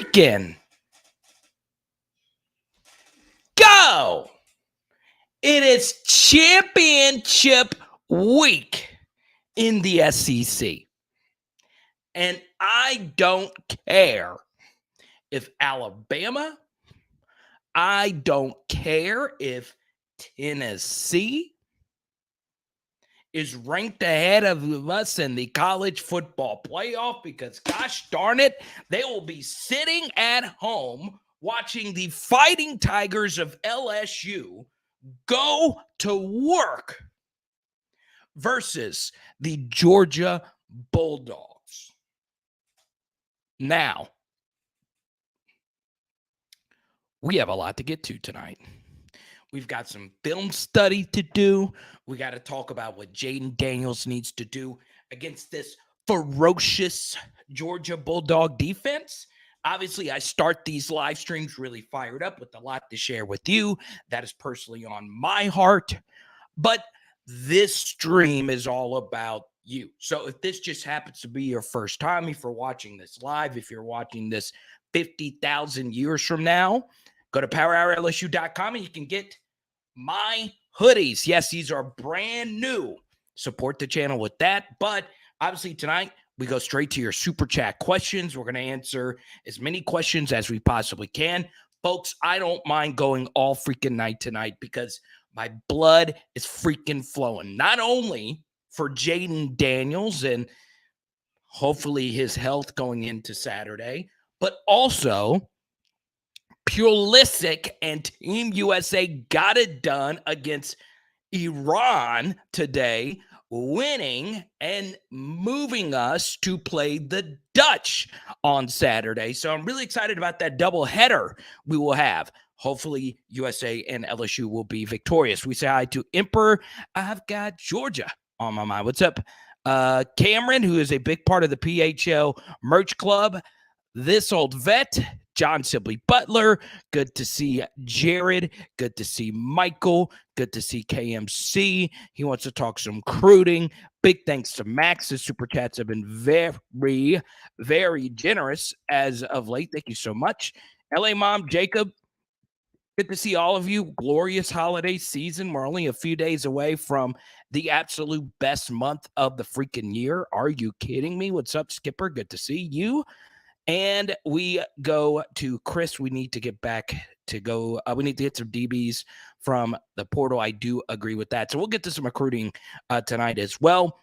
freaking go! It is championship week in the SEC. And I don't care if Alabama, I don't care if Tennessee is ranked ahead of us in the college football playoff, because gosh darn it, they will be sitting at home watching the Fighting Tigers of LSU go to work versus the Georgia Bulldogs. Now, we have a lot to get to tonight. We've got some film study to do. We got to talk about what Jayden Daniels needs to do against this ferocious Georgia Bulldog defense. Obviously, I start these live streams really fired up with a lot to share with you. That is personally on my heart. But this stream is all about you. So if this just happens to be your first time, if you're watching this live, if you're watching this 50,000 years from now, go to powerhourlsu.com and you can get my hoodies. Yes, these are brand new. Support the channel with that. But obviously tonight, we go straight to your super chat questions. We're going to answer as many questions as we possibly can. Folks, I don't mind going all freaking night tonight because my blood is freaking flowing. Not only for Jayden Daniels and hopefully his health going into Saturday, but also Pulisic and Team USA got it done against Iran today, winning and moving us to play the Dutch on Saturday. So I'm really excited about that double header we will have. Hopefully, USA and LSU will be victorious. We say hi to Emperor. I've got Georgia on my mind. What's up? Cameron, who is a big part of the PHL merch club. This old vet, John Sibley Butler. Good to see Jared. Good to see Michael. Good to see KMC. He wants to talk some recruiting. Big thanks to Max. The super chats have been very, very generous as of late. Thank you so much. LA Mom, Jacob. Good to see all of you. Glorious holiday season. We're only a few days away from the absolute best month of the freaking year. Are you kidding me? What's up, Skipper? Good to see you. And we go to Chris. We need to get back to go. We need to get some DBs from the portal. I do agree with that. So we'll get to some recruiting tonight as well.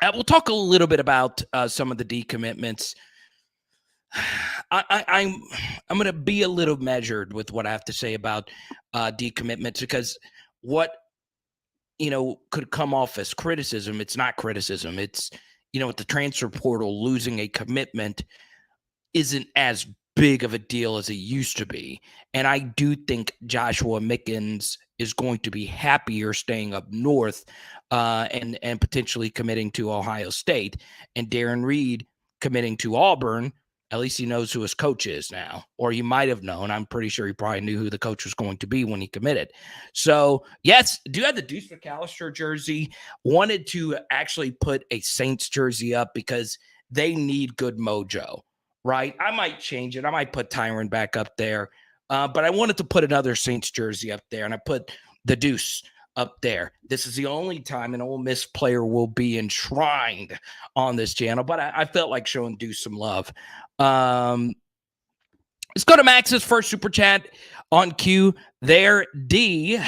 We'll talk a little bit about some of the decommitments. I'm going to be a little measured with what I have to say about decommitments, because what could come off as criticism, it's not criticism. It's with the transfer portal, losing a commitment isn't as big of a deal as it used to be. And I do think Joshua Mickens is going to be happier staying up north and potentially committing to Ohio State, and Darren Reed committing to Auburn. At least he knows who his coach is now, or he might have known. I'm pretty sure he probably knew who the coach was going to be when he committed. So, yes, do have the Deuce McAllister jersey. Wanted to actually put a Saints jersey up because they need good mojo, right? I might change it. I might put Tyron back up there. But I wanted to put another Saints jersey up there, and I put the Deuce up there. This is the only time an Ole Miss player will be enshrined on this channel, but I felt like showing Deuce some love. Let's go to Max's first super chat on cue. Their D,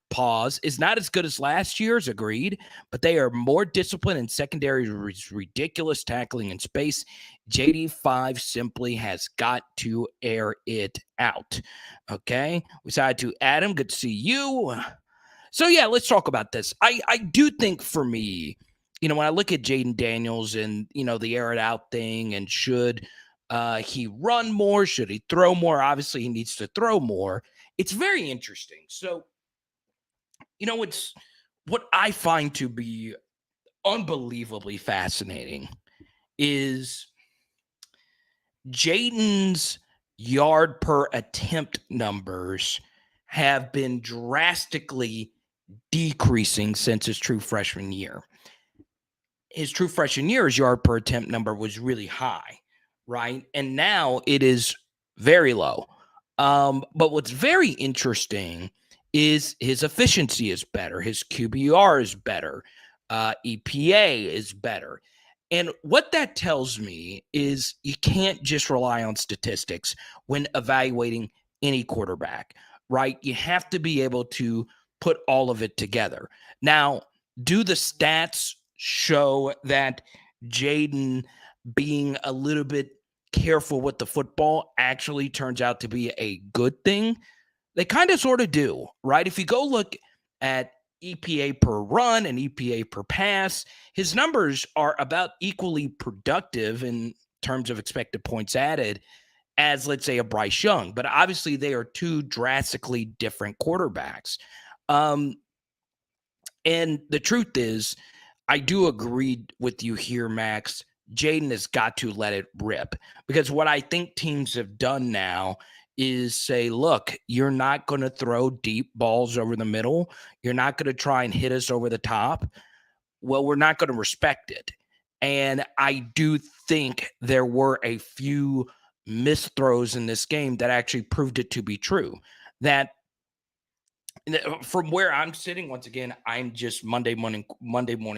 pause, is not as good as last year's, agreed, but they are more disciplined in secondary, ridiculous tackling in space. JD5 simply has got to air it out. Okay. We said to Adam, good to see you. So, yeah, let's talk about this. I do think for me, when I look at Jayden Daniels and, the air it out thing, and should he run more? Should he throw more? Obviously, he needs to throw more. It's very interesting. So, it's what I find to be unbelievably fascinating is Jayden's yard per attempt numbers have been drastically decreasing since his true freshman year. His true freshman year, his yard per attempt number was really high, right? And now it is very low. But what's very interesting is his efficiency is better, his QBR is better, EPA is better. And what that tells me is you can't just rely on statistics when evaluating any quarterback, right? You have to be able to put all of it together. Now, do the stats show that Jayden being a little bit careful with the football actually turns out to be a good thing? They kind of sort of do, right? If you go look at EPA per run and EPA per pass, his numbers are about equally productive in terms of expected points added as, let's say, a Bryce Young. But obviously, they are two drastically different quarterbacks. Um, and the truth is, I do agree with you here, Max. Jayden has got to let it rip, because what I think teams have done now is say, look, you're not going to throw deep balls over the middle. You're not going to try and hit us over the top. Well, we're not going to respect it. And I do think there were a few missed throws in this game that actually proved it to be true. That from where I'm sitting, once again, I'm just Monday morning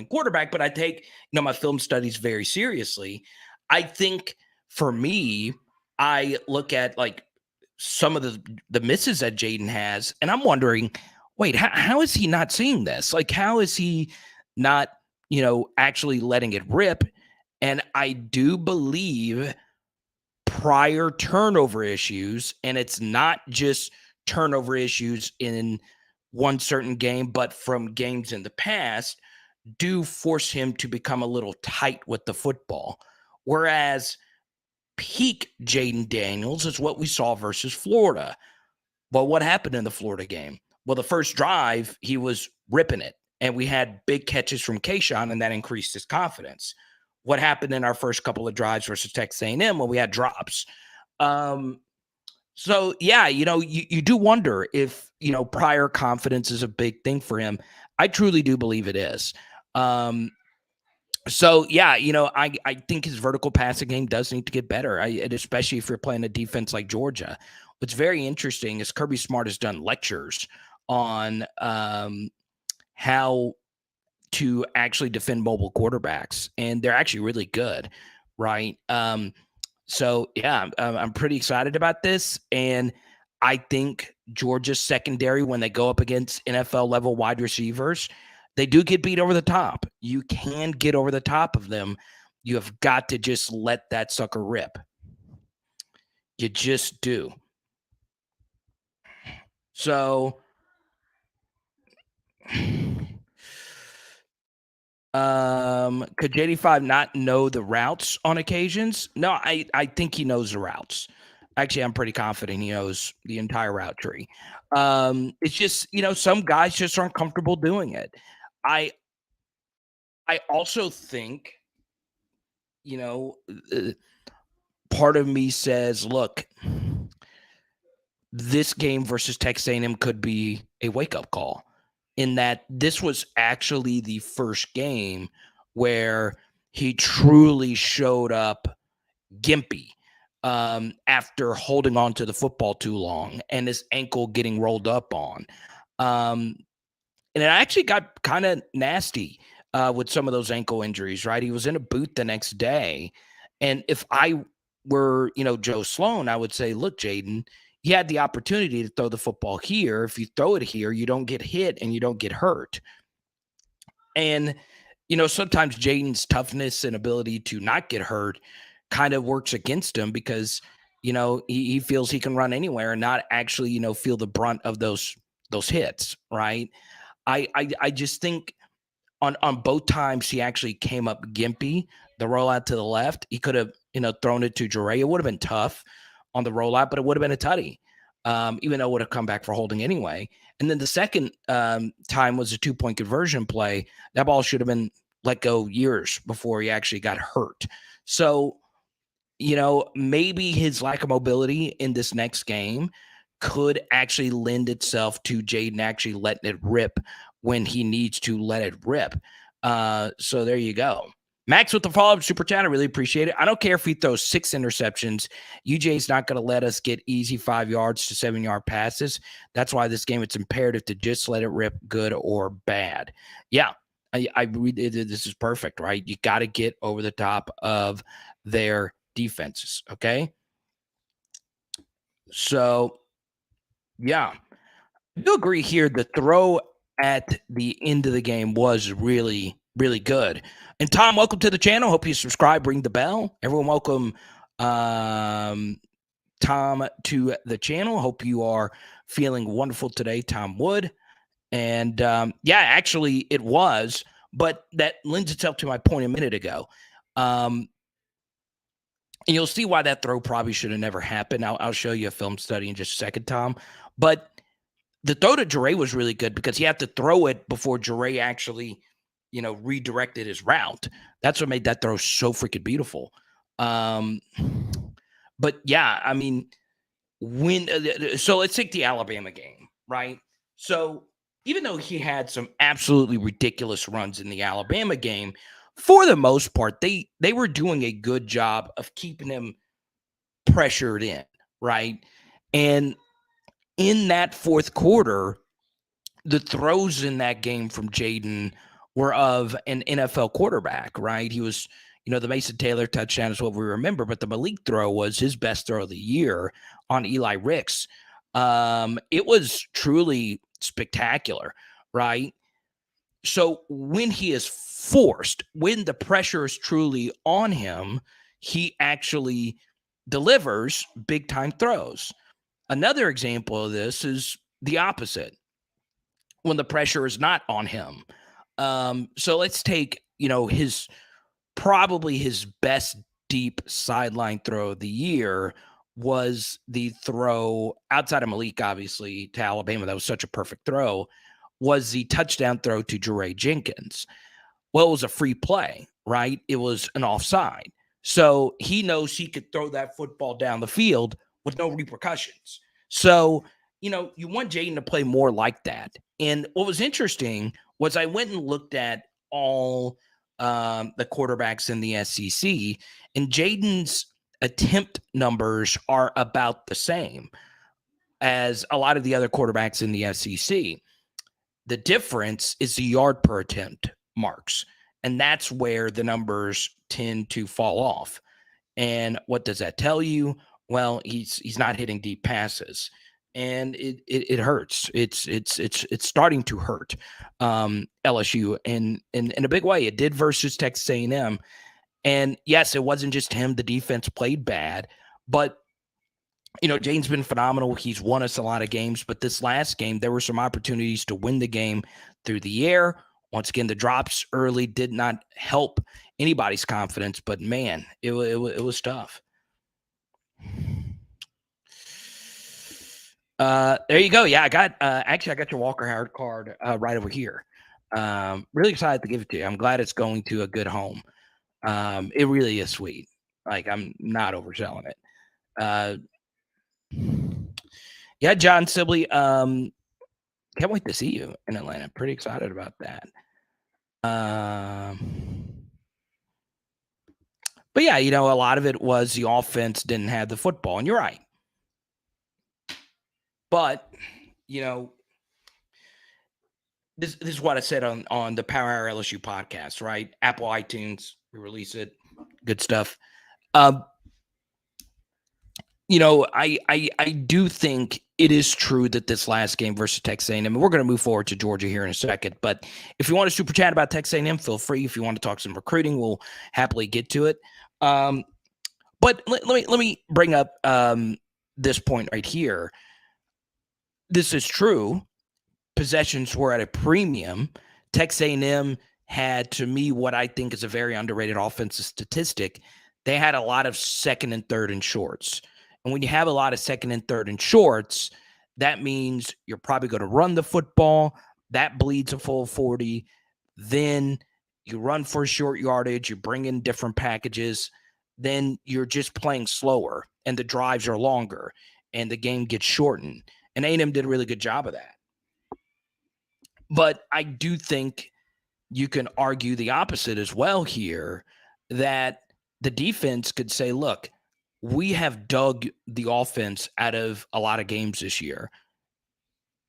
quarterback, but I take my film studies very seriously. I think for me, I look at like some of the misses that Jayden has, and I'm wondering, wait, how is he not seeing this? Like, how is he not, actually letting it rip? And I do believe prior turnover issues, and it's not just turnover issues in one certain game, but from games in the past, do force him to become a little tight with the football. Whereas peak Jayden Daniels is what we saw versus Florida. Well, what happened in the Florida game? Well, the first drive, he was ripping it, and we had big catches from Kayshawn, and that increased his confidence. What happened in our first couple of drives versus Texas A&M? Well, we had drops. So yeah, you do wonder if, prior confidence is a big thing for him. I truly do believe it is. So yeah, I think his vertical passing game does need to get better. And especially if you're playing a defense like Georgia. What's very interesting is Kirby Smart has done lectures on how to actually defend mobile quarterbacks, and they're actually really good, right? So yeah, I'm pretty excited about this, and I think Georgia's secondary, when they go up against NFL level wide receivers, they do get beat over the top. You can get over the top of them. You have got to just let that sucker rip. You just do. So, could JD5 not know the routes on occasions? No, I think he knows the routes. Actually, I'm pretty confident he knows the entire route tree. It's just, some guys just aren't comfortable doing it. I also think, part of me says, look, this game versus Texas A&M could be a wake-up call, in that this was actually the first game where he truly showed up gimpy after holding on to the football too long and his ankle getting rolled up on. And it actually got kind of nasty with some of those ankle injuries, right? He was in a boot the next day. And if I were, Joe Sloan, I would say, look, Jayden, you had the opportunity to throw the football here. If you throw it here, you don't get hit and you don't get hurt. And, sometimes Jayden's toughness and ability to not get hurt kind of works against him, because, he feels he can run anywhere and not actually, feel the brunt of those hits, right? I just think on both times he actually came up gimpy. The rollout to the left, he could have, thrown it to Jure. It would have been tough on the rollout, but it would have been a tutty, even though it would have come back for holding anyway. And then the second time was a 2-point conversion play. That ball should have been let go years before he actually got hurt. So, maybe his lack of mobility in this next game could actually lend itself to Jayden actually letting it rip when he needs to let it rip. So there you go. Max with the follow-up super chat. I really appreciate it. I don't care if he throws 6 interceptions. UJ's not going to let us get easy 5 yards to 7-yard passes. That's why this game, it's imperative to just let it rip, good or bad. Yeah, I read this is perfect, right? You got to get over the top of their defenses, okay? So, yeah. I do agree here. The throw at the end of the game was really, really good. And Tom, welcome to the channel. Hope you subscribe, ring the bell. Everyone, welcome Tom to the channel. Hope you are feeling wonderful today, Tom Wood. And yeah, actually it was, but that lends itself to my point a minute ago. And you'll see why that throw probably should have never happened. I'll show you a film study in just a second, Tom. But the throw to Jure was really good because he had to throw it before Jure actually, redirected his route. That's what made that throw so freaking beautiful. But yeah, I mean, so let's take the Alabama game, right? So even though he had some absolutely ridiculous runs in the Alabama game, for the most part, they were doing a good job of keeping him pressured in, right? And in that fourth quarter, the throws in that game from Jayden were of an NFL quarterback, right? He was, the Mason Taylor touchdown is what we remember, but the Malik throw was his best throw of the year on Eli Ricks. It was truly spectacular, right? So when he is forced, when the pressure is truly on him, he actually delivers big time throws. Another example of this is the opposite when the pressure is not on him. So let's take, probably his best deep sideline throw of the year was the throw outside of Malik, obviously, to Alabama. That was such a perfect throw, was the touchdown throw to Jure Jenkins. Well, it was a free play, right? It was an offside. So he knows he could throw that football down the field with no repercussions. So, you want Jayden to play more like that. And what was interesting was I went and looked at all the quarterbacks in the SEC, and Jayden's attempt numbers are about the same as a lot of the other quarterbacks in the SEC. The difference is the yard per attempt marks, and that's where the numbers tend to fall off. And what does that tell you? Well, he's not hitting deep passes, and it hurts. It's starting to hurt LSU in a big way. It did versus Texas A&M, and yes, it wasn't just him. The defense played bad, but Jayden's been phenomenal. He's won us a lot of games, but this last game, there were some opportunities to win the game through the air. Once again, the drops early did not help anybody's confidence, but man, it was tough. There you go. Yeah, I got your Walker Howard card right over here. Really excited to give it to you. I'm glad it's going to a good home. It really is sweet. Like, I'm not overselling it. Yeah, John Sibley. Can't wait to see you in Atlanta. Pretty excited about that. But yeah, a lot of it was the offense didn't have the football, and you're right. But this is what I said on the Power Hour LSU podcast, right? Apple iTunes, we release it, good stuff. I do think it is true that this last game versus Texas A&M, and we're going to move forward to Georgia here in a second. But if you want to super chat about Texas A&M, feel free. If you want to talk some recruiting, we'll happily get to it. But let me bring up this point right here. This is true. Possessions were at a premium. Texas A&M had, to me, what I think is a very underrated offensive statistic. They had a lot of second and third and shorts. And when you have a lot of second and third and shorts, that means you're probably going to run the football. That bleeds a full 40. Then you run for short yardage. You bring in different packages. Then you're just playing slower, and the drives are longer, and the game gets shortened. And A&M did a really good job of that. But I do think you can argue the opposite as well here, that the defense could say, look, we have dug the offense out of a lot of games this year.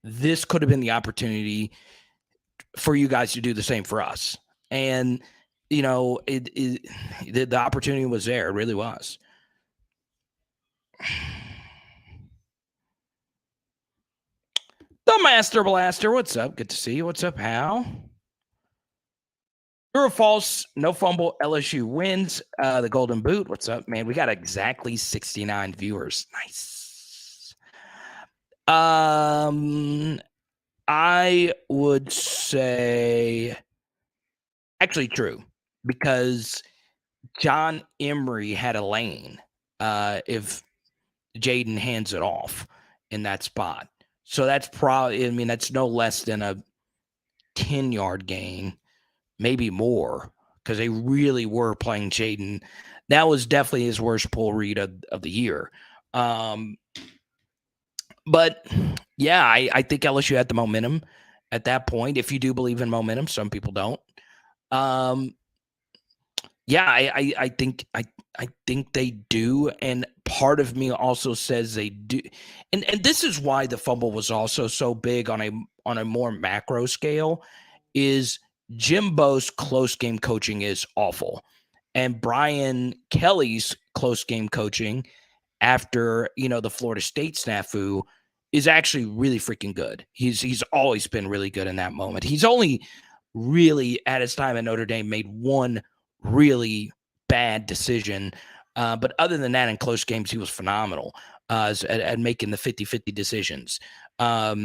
This could have been the opportunity for you guys to do the same for us. And, the opportunity was there. It really was. The Master Blaster, what's up? Good to see you. What's up, Hal? True or false? No fumble. LSU wins. The Golden Boot. What's up, man? We got exactly 69 viewers. Nice. I would say actually true, because John Emery had a lane if Jayden hands it off in that spot. So that's probably, that's no less than a 10-yard gain, maybe more, because they really were playing Jayden. That was definitely his worst pull read of the year. But yeah, I think LSU had the momentum at that point. If you do believe in momentum, some people don't. Yeah, I think they do, and part of me also says they do, and this is why the fumble was also so big on a more macro scale, is Jimbo's close game coaching is awful, and Brian Kelly's close game coaching after the Florida State snafu is actually really freaking good. He's always been really good in that moment. He's only really at his time at Notre Dame made one really bad decision. But other than that, in close games, he was phenomenal at making the 50-50 decisions. Now,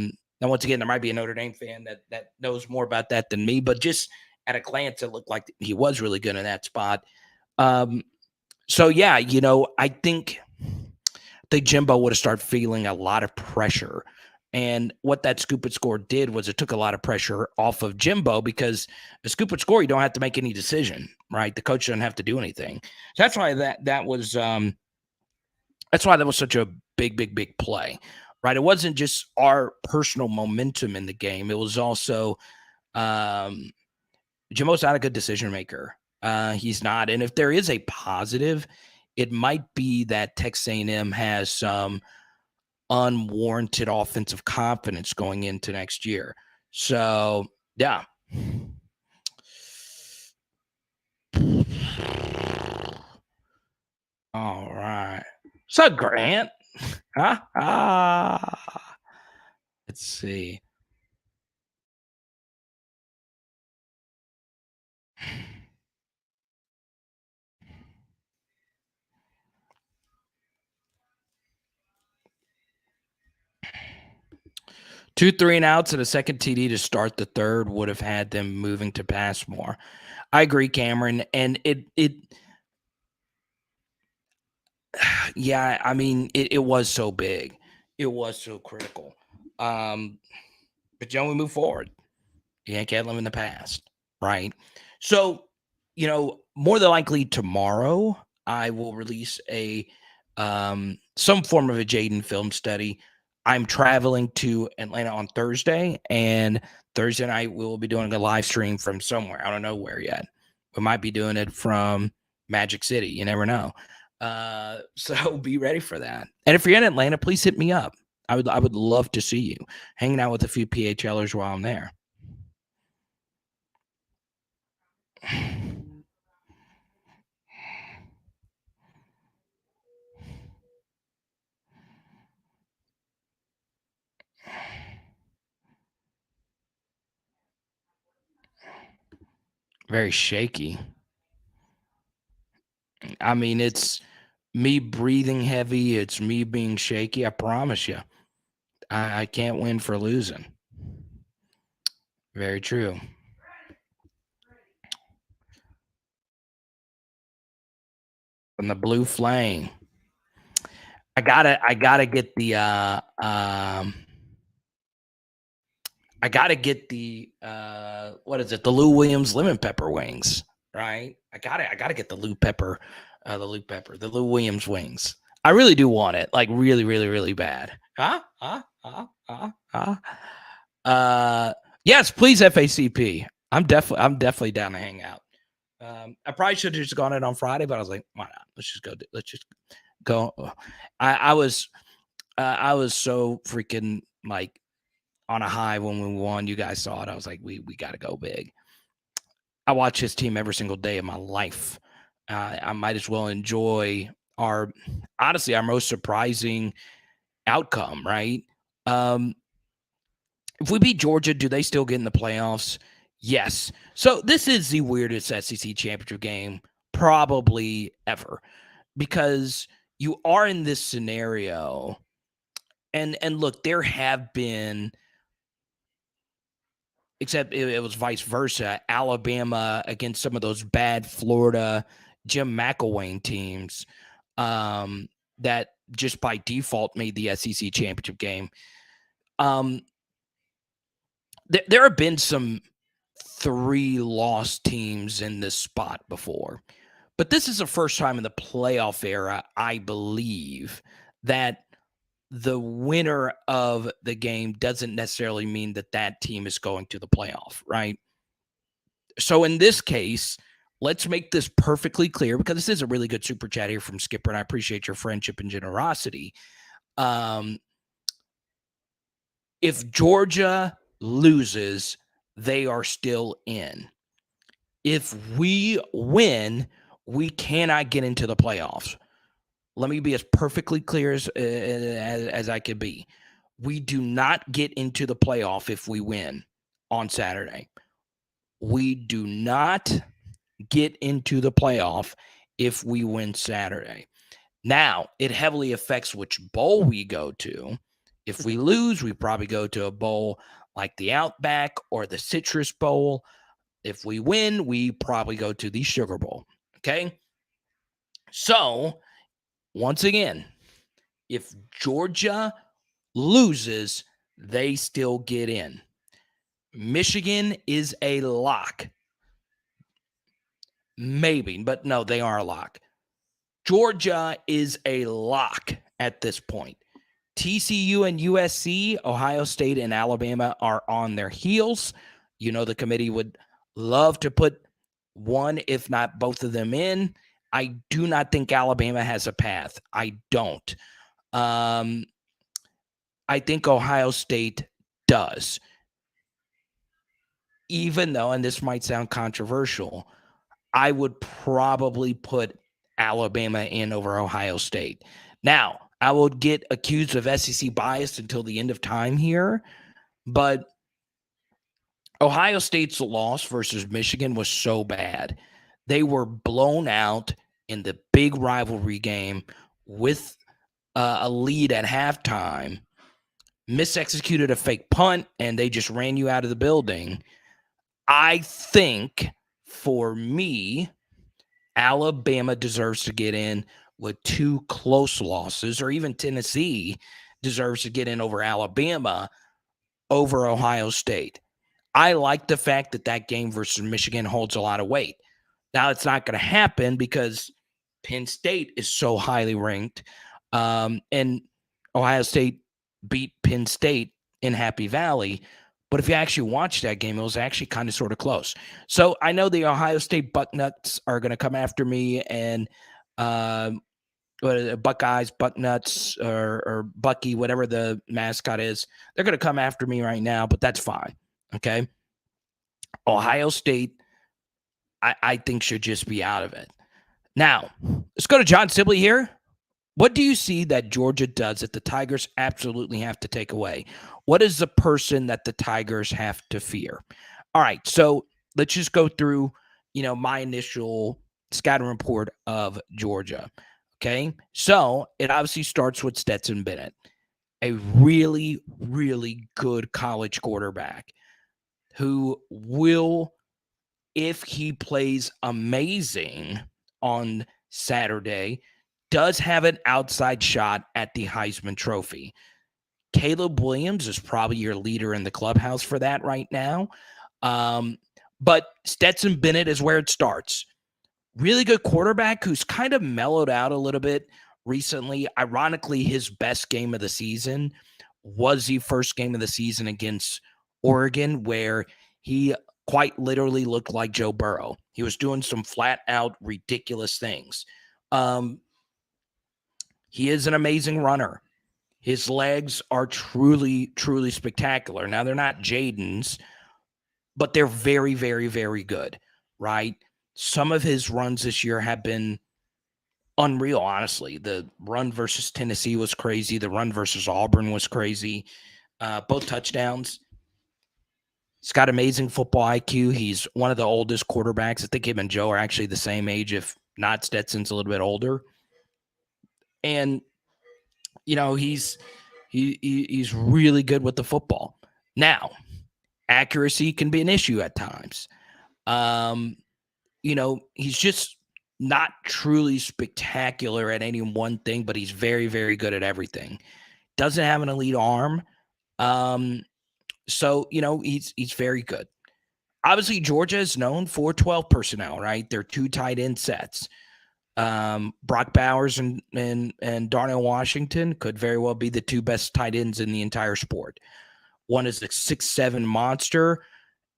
once again, there might be a Notre Dame fan that knows more about that than me, but just at a glance, it looked like he was really good in that spot. So, yeah, I think Jimbo would have started feeling a lot of pressure. And what that scoop and score did was it took a lot of pressure off of Jimbo, because a scoop and score, you don't have to make any decision, right? The coach doesn't have to do anything. So that's why that was such a big play, right? It wasn't just our personal momentum in the game. It was also Jimbo's not a good decision maker. He's not. And if there is a positive, it might be that Texas A&M has some unwarranted offensive confidence going into next year. So, yeah. All right. What's up, Grant? Huh? Let's see. Two 3-and-outs and a second TD to start the third would have had them moving to pass more. I agree, Cameron. And it yeah, it was so big. It was so critical. But we move forward. You can't live in the past, right? So, more than likely tomorrow, I will release some form of a Jayden film study. I'm traveling to Atlanta on Thursday, and Thursday night we will be doing a live stream from somewhere. I don't know where yet. We might be doing it from Magic City. You never know. So be ready for that. And if you're in Atlanta, please hit me up. I would love to see you hanging out with a few PHLers while I'm there. Very shaky. It's me breathing heavy. It's me being shaky. I promise you. I can't win for losing. Very true. From the blue flame. I gotta get the what is it? The Lou Williams lemon pepper wings, right? I gotta get the Lou Williams wings. I really do want it, like really, really, really bad. Yes, please, FACP. I'm definitely down to hang out. I probably should have just gone in on Friday, but I was like, why not? Let's just go. Let's just go. I was so freaking like on a high when we won. You guys saw it. I was like, we got to go big. I watch his team every single day of my life. I might as well enjoy our most surprising outcome, right? Um, if we beat Georgia, do they still get in the playoffs? Yes. So this is the weirdest SEC championship game probably ever, because you are in this scenario, and look, there have been, except it was vice versa, Alabama against some of those bad Florida Jim McElwain teams, that just by default made the SEC championship game. There have been some 3-loss teams in this spot before, but this is the first time in the playoff era, I believe, that the winner of the game doesn't necessarily mean that that team is going to the playoff, right? So in this case, let's make this perfectly clear, because this is a really good super chat here from Skipper, and I appreciate your friendship and generosity. If Georgia loses, they are still in. If we win, we cannot get into the playoffs. Let me be as perfectly clear as I could be. We do not get into the playoff if we win on Saturday. We do not get into the playoff if we win Saturday. Now, it heavily affects which bowl we go to. If we lose, we probably go to a bowl like the Outback or the Citrus Bowl. If we win, we probably go to the Sugar Bowl. Okay? So, once again, if Georgia loses, they still get in. Michigan is a lock. Maybe, but no, they are a lock. Georgia is a lock at this point. TCU and USC, Ohio State and Alabama are on their heels. You know, the committee would love to put one, if not both of them in. I do not think Alabama has a path. I don't. I think Ohio State does. Even though, and this might sound controversial, I would probably put Alabama in over Ohio State. Now, I will get accused of SEC bias until the end of time here, but Ohio State's loss versus Michigan was so bad. They were blown out in the big rivalry game with a lead at halftime, misexecuted a fake punt, and they just ran you out of the building. I think, for me, Alabama deserves to get in with 2 close losses, or even Tennessee deserves to get in over Alabama over Ohio State. I like the fact that that game versus Michigan holds a lot of weight. Now, it's not going to happen because Penn State is so highly ranked, and Ohio State beat Penn State in Happy Valley. But if you actually watch that game, it was actually kind of sort of close. So I know the Ohio State Bucknuts are going to come after me, and Buckeyes, Bucknuts, or Bucky, whatever the mascot is, they're going to come after me right now, but that's fine. Okay. Ohio State, I think, should just be out of it. Now, let's go to John Sibley here. What do you see that Georgia does that the Tigers absolutely have to take away? What is the person that the Tigers have to fear? All right, so let's just go through, my initial scouting report of Georgia. Okay, so it obviously starts with Stetson Bennett, a really, really good college quarterback who will, if he plays amazing on Saturday, does have an outside shot at the Heisman Trophy. Caleb Williams is probably your leader in the clubhouse for that right now. But Stetson Bennett is where it starts. Really good quarterback who's kind of mellowed out a little bit recently. Ironically, his best game of the season was the first game of the season against Oregon, where he quite literally looked like Joe Burrow. He was doing some flat out ridiculous things. He is an amazing runner. His legs are truly, truly spectacular. Now, they're not Jayden's, but they're very, very, very good, right? Some of his runs this year have been unreal, honestly. The run versus Tennessee was crazy. The run versus Auburn was crazy. Both touchdowns. He's got amazing football IQ. He's one of the oldest quarterbacks. I think him and Joe are actually the same age, if not Stetson's a little bit older. And, he's really good with the football. Now, accuracy can be an issue at times. He's just not truly spectacular at any one thing, but he's very, very good at everything. Doesn't have an elite arm. So, he's very good. Obviously, Georgia is known for 12 personnel, right? They're 2 tight end sets. Brock Bowers and Darnell Washington could very well be the 2 best tight ends in the entire sport. One is a 6'7" monster,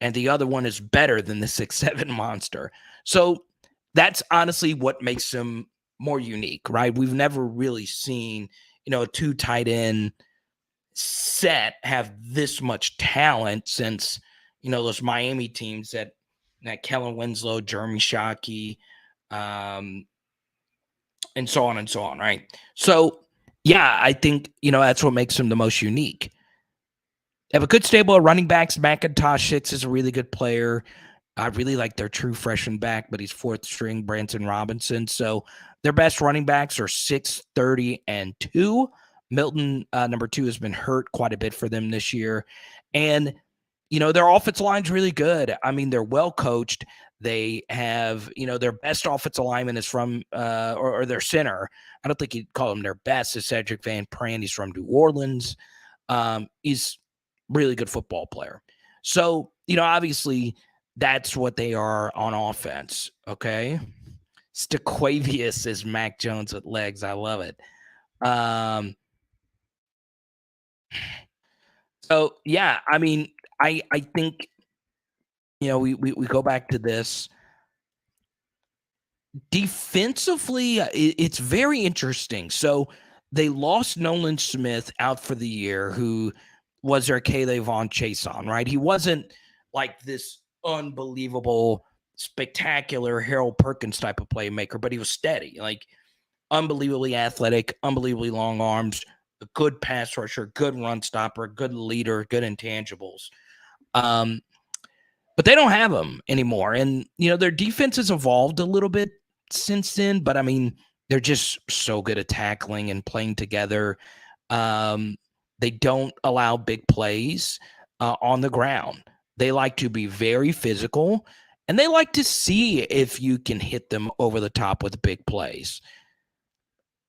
and the other one is better than the 6'7" monster. So that's honestly what makes him more unique, right? We've never really seen, a 2 tight end set have this much talent since, those Miami teams that Kellen Winslow, Jeremy Shockey, and so on, right? So, yeah, I think, that's what makes him the most unique. They have a good stable of running backs. McIntosh Hicks is a really good player. I really like their true freshman back, but he's 4th string, Branson Robinson. So their best running backs are 6, 30, and 2. Milton, number 2, has been hurt quite a bit for them this year. And, their offensive line's really good. I mean, they're well coached. They have, their best offensive lineman is from, or their center. I don't think you'd call him their best, is Cedric Van Pran. He's from New Orleans. He's really good football player. So, obviously that's what they are on offense. Okay. Staquavius is Mac Jones with legs. I love it. So yeah, I mean, I think, we go back to this. Defensively, it's very interesting. So they lost Nolan Smith out for the year, who was their Caleb Von Chason, right? He wasn't like this unbelievable, spectacular Harold Perkins type of playmaker, but he was steady, like unbelievably athletic, unbelievably long arms, a good pass rusher, good run stopper, good leader, good intangibles. But they don't have them anymore. And, their defense has evolved a little bit since then, but I mean, they're just so good at tackling and playing together. They don't allow big plays on the ground. They like to be very physical, and they like to see if you can hit them over the top with big plays.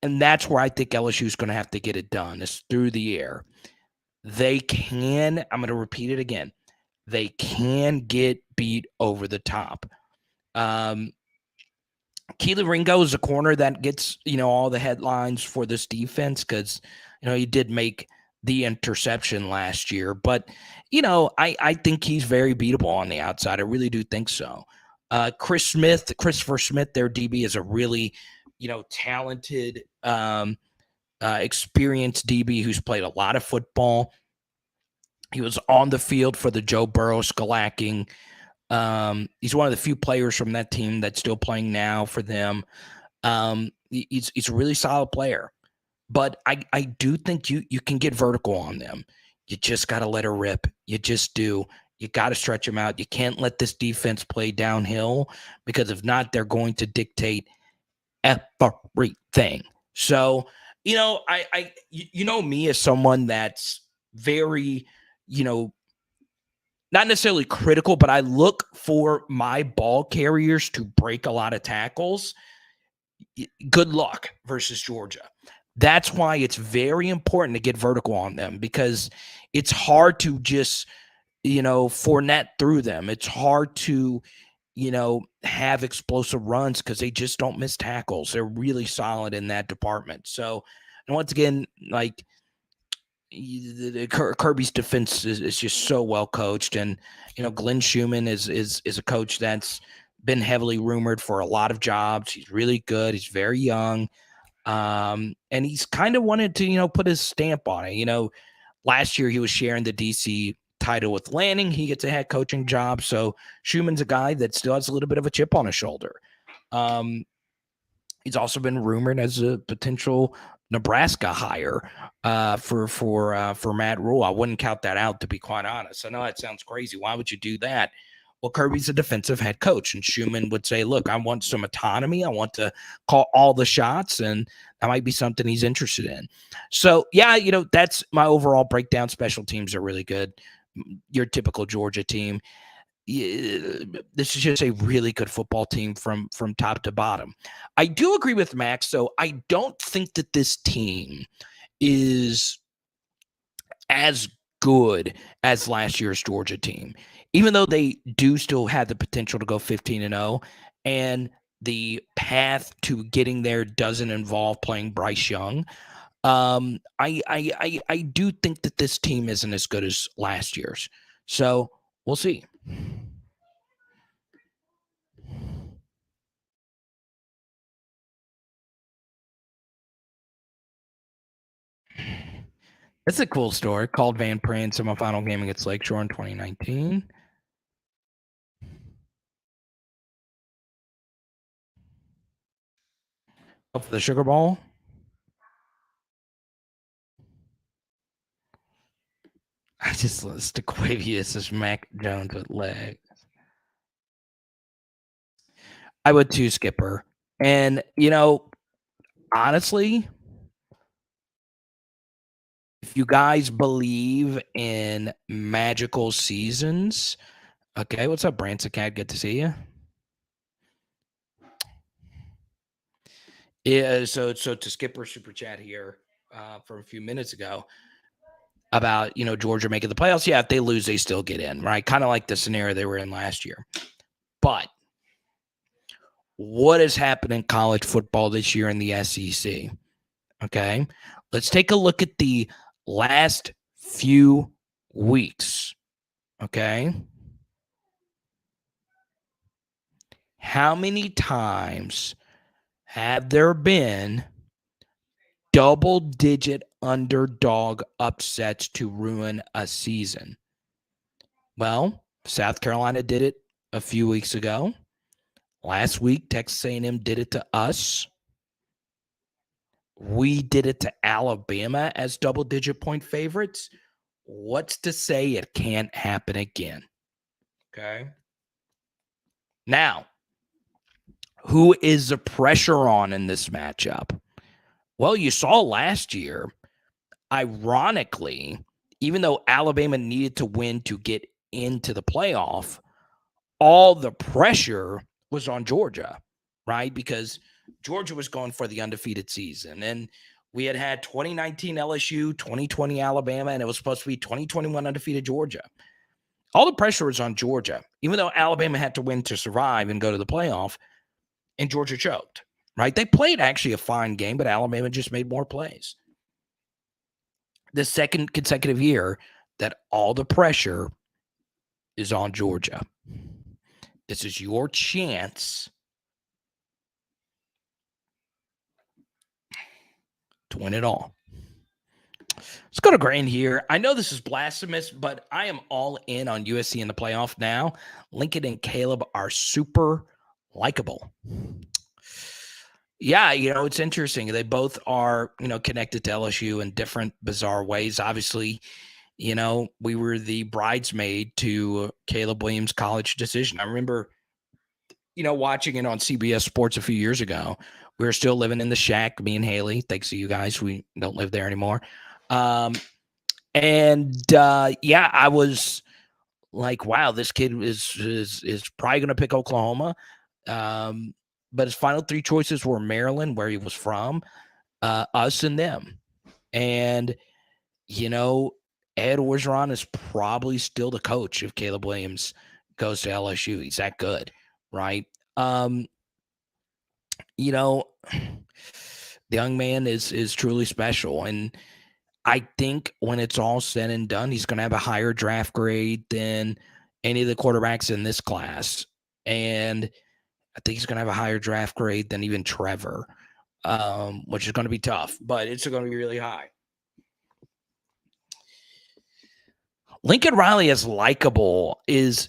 And that's where I think LSU is going to have to get it done, is through the air. They can, I'm going to repeat it again, they can get beat over the top. Keely Ringo is a corner that gets, all the headlines for this defense because, he did make the interception last year. But, I think he's very beatable on the outside. I really do think so. Christopher Smith, their DB, is a really, talented, experienced DB who's played a lot of football. He was on the field for the Joe Burrow skylacking. He's one of the few players from that team that's still playing now for them. He's a really solid player. But I do think you can get vertical on them. You just got to let her rip. You just do. You got to stretch them out. You can't let this defense play downhill, because if not, they're going to dictate everything. So, I me as someone that's very, not necessarily critical, but I look for my ball carriers to break a lot of tackles. Good luck versus Georgia. That's why it's very important to get vertical on them, because it's hard to just, Fournette through them. It's hard to, have explosive runs because they just don't miss tackles. They're really solid in that department. So, and once again, like, Kirby's defense is just so well coached, and Glenn Schumann is a coach that's been heavily rumored for a lot of jobs. He's really good. He's very young, and he's kind of wanted to put his stamp on it. Last year he was sharing the DC title with Lanning. He gets a head coaching job, so Schumann's a guy that still has a little bit of a chip on his shoulder. He's also been rumored as a potential Nebraska hire for Matt Rule. I wouldn't count that out, to be quite honest. I know that sounds crazy. Why would you do that? Well, Kirby's a defensive head coach, and Schumann would say, look, I want some autonomy. I want to call all the shots, and that might be something he's interested in. So, yeah, that's my overall breakdown. Special teams are really good. Your typical Georgia team. This is just a really good football team from top to bottom. I do agree with Max, though. I don't think that this team is as good as last year's Georgia team, even though they do still have the potential to go 15-0, and the path to getting there doesn't involve playing Bryce Young. I do think that this team isn't as good as last year's. So we'll see. It's a cool story. Called Van Pran semifinal game against Lakeshore in 2019. Up for the Sugar Bowl. I just list Aquavius as Mac Jones with legs. I would too, Skipper. And, honestly, if you guys believe in magical seasons, okay, what's up, Branson Cat? Good to see you. Yeah, so to Skipper super chat here from a few minutes ago about Georgia making the playoffs. Yeah, if they lose, they still get in, right? Kind of like the scenario they were in last year. But what has happened in college football this year in the SEC? Okay, let's take a look at the last few weeks. Okay, how many times have there been double-digit underdog upsets to ruin a season? Well, South Carolina did it a few weeks ago. Last week, Texas A&M did it to us. We did it to Alabama as double-digit point favorites. What's to say it can't happen again? Okay. Now, who is the pressure on in this matchup? Well, you saw last year, ironically, even though Alabama needed to win to get into the playoff, all the pressure was on Georgia, right? Because Georgia was going for the undefeated season. And we had 2019 LSU, 2020 Alabama, and it was supposed to be 2021 undefeated Georgia. All the pressure was on Georgia, even though Alabama had to win to survive and go to the playoff, and Georgia choked, right? They played actually a fine game, but Alabama just made more plays. The second consecutive year that all the pressure is on Georgia. This is your chance to win it all. Let's go to Grand here. I know this is blasphemous, but I am all in on USC in the playoff now. Lincoln and Caleb are super likable. Yeah, it's interesting. They both are, connected to LSU in different bizarre ways. Obviously, we were the bridesmaid to Caleb Williams' college decision. I remember, watching it on CBS Sports a few years ago. We were still living in the shack, me and Haley. Thanks to you guys. We don't live there anymore. Yeah, I was like, wow, this kid is probably going to pick Oklahoma. But his final three choices were Maryland, where he was from, us, and them. And, Ed Orgeron is probably still the coach if Caleb Williams goes to LSU. He's that good, right? The young man is truly special. And I think when it's all said and done, he's going to have a higher draft grade than any of the quarterbacks in this class. And I think he's going to have a higher draft grade than even Trevor, which is going to be tough, but it's going to be really high. Lincoln Riley as likable is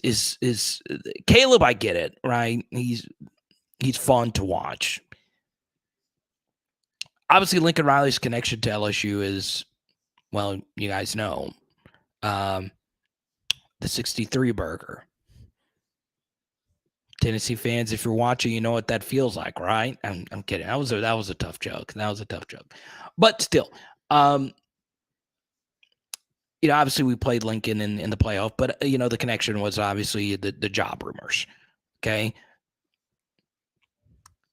Caleb. I get it, right? He's fun to watch. Obviously, Lincoln Riley's connection to LSU is, well, you guys know, the 63 burger. Tennessee fans, if you're watching, you know what that feels like, right? I'm kidding. That was a tough joke. But still, obviously we played Lincoln in the playoff, but the connection was obviously the job rumors. Okay.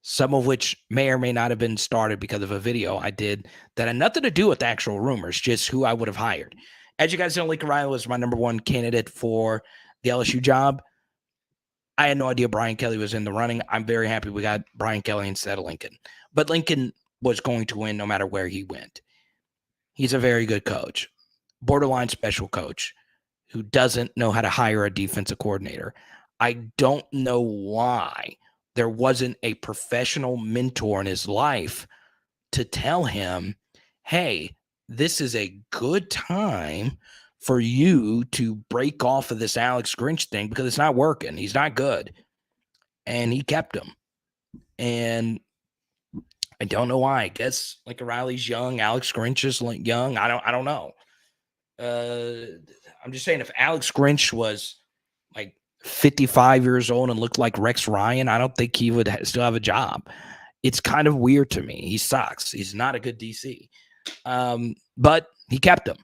Some of which may or may not have been started because of a video I did that had nothing to do with actual rumors, just who I would have hired. As you guys know, Lincoln Riley was my number one candidate for the LSU job. I had no idea Brian Kelly was in the running. I'm very happy we got Brian Kelly instead of Lincoln. But Lincoln was going to win no matter where he went. He's a very good coach, borderline special coach who doesn't know how to hire a defensive coordinator. I don't know why there wasn't a professional mentor in his life to tell him, hey, this is a good time for you to break off of this Alex Grinch thing because it's not working. He's not good. And he kept him. And I don't know why. I guess like Riley's young, Alex Grinch is young. I don't know. I'm just saying if Alex Grinch was like 55 years old and looked like Rex Ryan, I don't think he would still have a job. It's kind of weird to me. He sucks. He's not a good DC. But he kept him.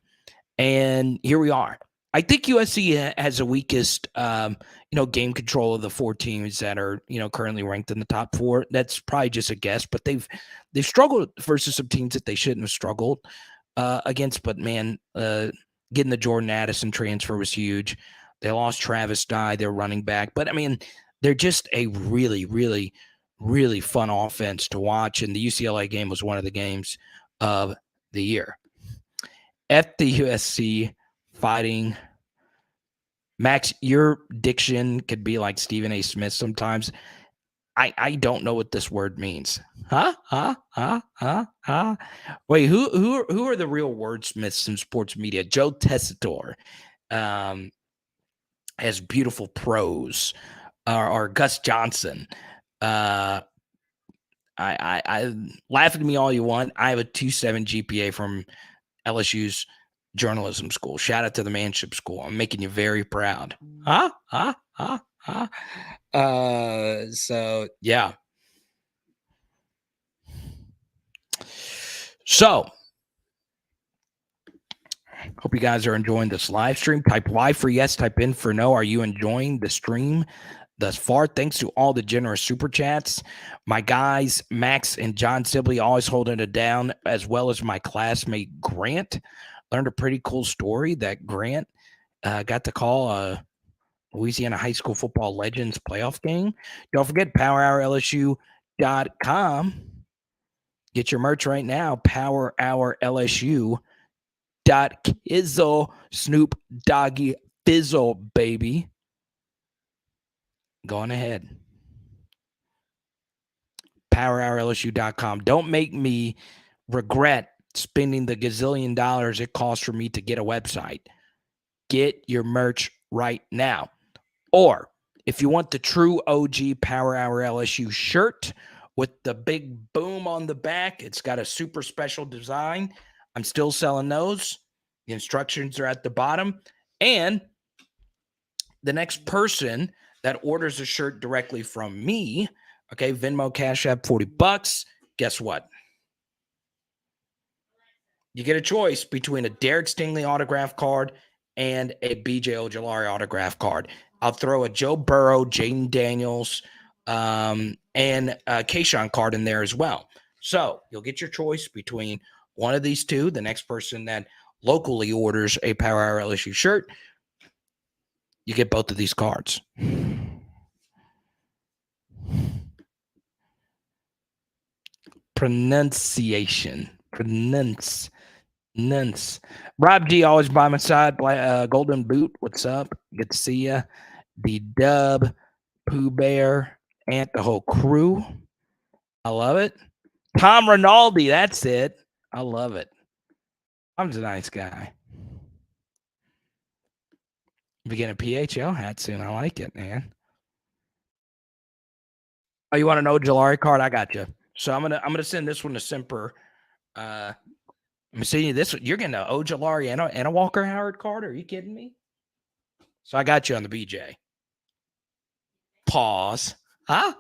And here we are. I think USC has the weakest, game control of the four teams that are, currently ranked in the top four. That's probably just a guess, but they've struggled versus some teams that they shouldn't have struggled against. But man, getting the Jordan Addison transfer was huge. They lost Travis Dye, their running back. But I mean, they're just a really, really, really fun offense to watch. And the UCLA game was one of the games of the year. F the USC fighting. Max, your diction could be like Stephen A. Smith sometimes. I don't know what this word means. Wait, who are the real wordsmiths in sports media? Joe Tessitore has beautiful prose, or Gus Johnson. I laugh at me all you want. I have a 2.7 GPA from LSU's journalism school. Shout out to the Manship School. I'm making you very proud. So yeah. So hope you guys are enjoying this live stream. Type Y for yes, type in for no. Are you enjoying the stream thus far? Thanks to all the generous super chats. My guys, Max and John Sibley, always holding it down, as well as my classmate Grant. Learned a pretty cool story that Grant got to call a Louisiana high school football legends playoff game. Don't forget PowerHourLSU.com. Get your merch right now. PowerHourLSU.Kizzle. Snoop Doggy Fizzle, baby. Go on ahead. PowerHourLSU.com. Don't make me regret spending the gazillion dollars it costs for me to get a website. Get your merch right now. Or if you want the true OG Power Hour LSU shirt with the big boom on the back, it's got a super special design. I'm still selling those. The instructions are at the bottom. And the next person that orders a shirt directly from me, okay, Venmo, Cash App, $40. Guess what? You get a choice between a Derek Stingley autograph card and a BJ Ojolari autograph card. I'll throw a Joe Burrow, Jayden Daniels, and a Kayshawn card in there as well. So you'll get your choice between one of these two. The next person that locally orders a Power Hour LSU shirt, you get both of these cards. Pronunciation. Nuns. Rob D always by my side. Golden Boot, what's up? Good to see you. The Dub, Pooh Bear, and the whole crew. I love it. Tom Rinaldi, that's it. I love it. I'm a nice guy. Be getting a PHL hat soon. I like it, man. Oh, you want an Ojolari card? I got you. So I'm gonna send this one to Simper. I'm seeing you this. You're getting an Ojolari and a Walker Howard card. Are you kidding me? So I got you on the BJ. Pause. I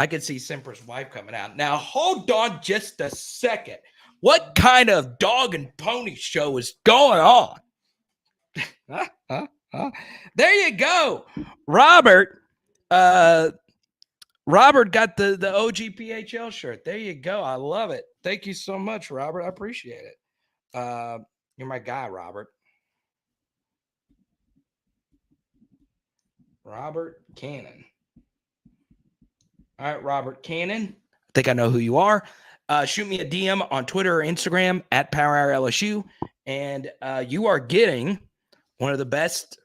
can see Simper's wife coming out. Now hold on just a second. What kind of dog and pony show is going on? There you go. Robert. Robert got the OG PHL shirt. There you go. I love it. Thank you so much, Robert. I appreciate it. You're my guy, Robert. Robert Cannon. All right, Robert Cannon. I think I know who you are. Shoot me a DM on Twitter or Instagram at Power Hour LSU, and you are getting one of the best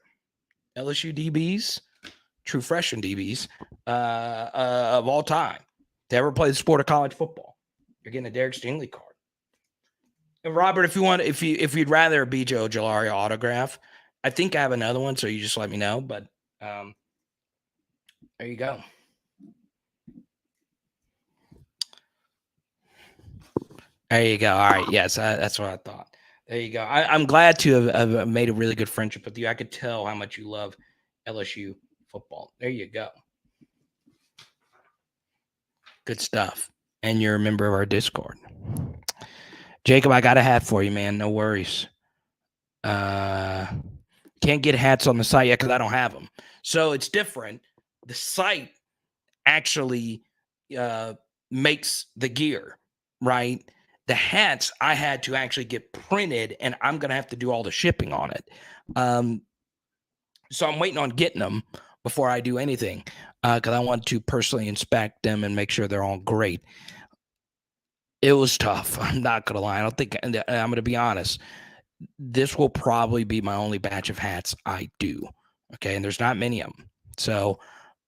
LSU DBs, true freshman DBs of all time to ever play the sport of college football. You're getting a Derek Stingley card. And Robert, if you'd rather a BJ Ojolari autograph, I think I have another one, so you just let me know. But there you go. There you go. All right. Yes, that's what I thought. There you go. I'm glad to have made a really good friendship with you. I could tell how much you love LSU football. There you go. Good stuff. And you're a member of our Discord. Jacob, I got a hat for you, man. No worries. Can't get hats on the site yet because I don't have them. So it's different. The site actually makes the gear, right? The hats I had to actually get printed, and I'm going to have to do all the shipping on it. So I'm waiting on getting them before I do anything because I want to personally inspect them and make sure they're all great. It was tough. I'm not going to lie. I don't think, I'm going to be honest. This will probably be my only batch of hats I do. Okay. And there's not many of them. So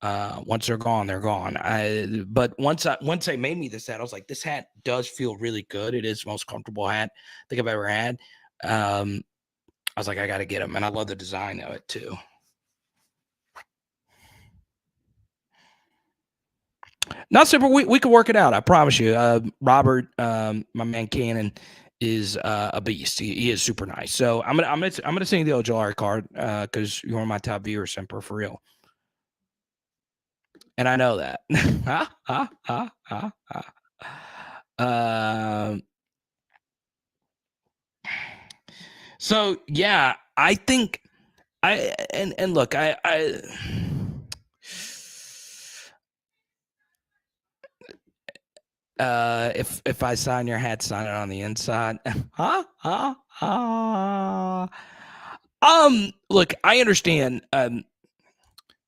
once they're gone, they're gone. But once they made me this hat, I was like, this hat does feel really good. It is the most comfortable hat I think I've ever had. I was like, I got to get them. And I love the design of it too. Not super. We can work it out. I promise you. Robert, my man Cannon, is a beast. He is super nice. So I'm gonna send you the Ojolari card because you're one of my top viewers, Semper, for real. And I know that. So yeah, I think and look, if I sign your hat, sign it on the inside. Look, I understand.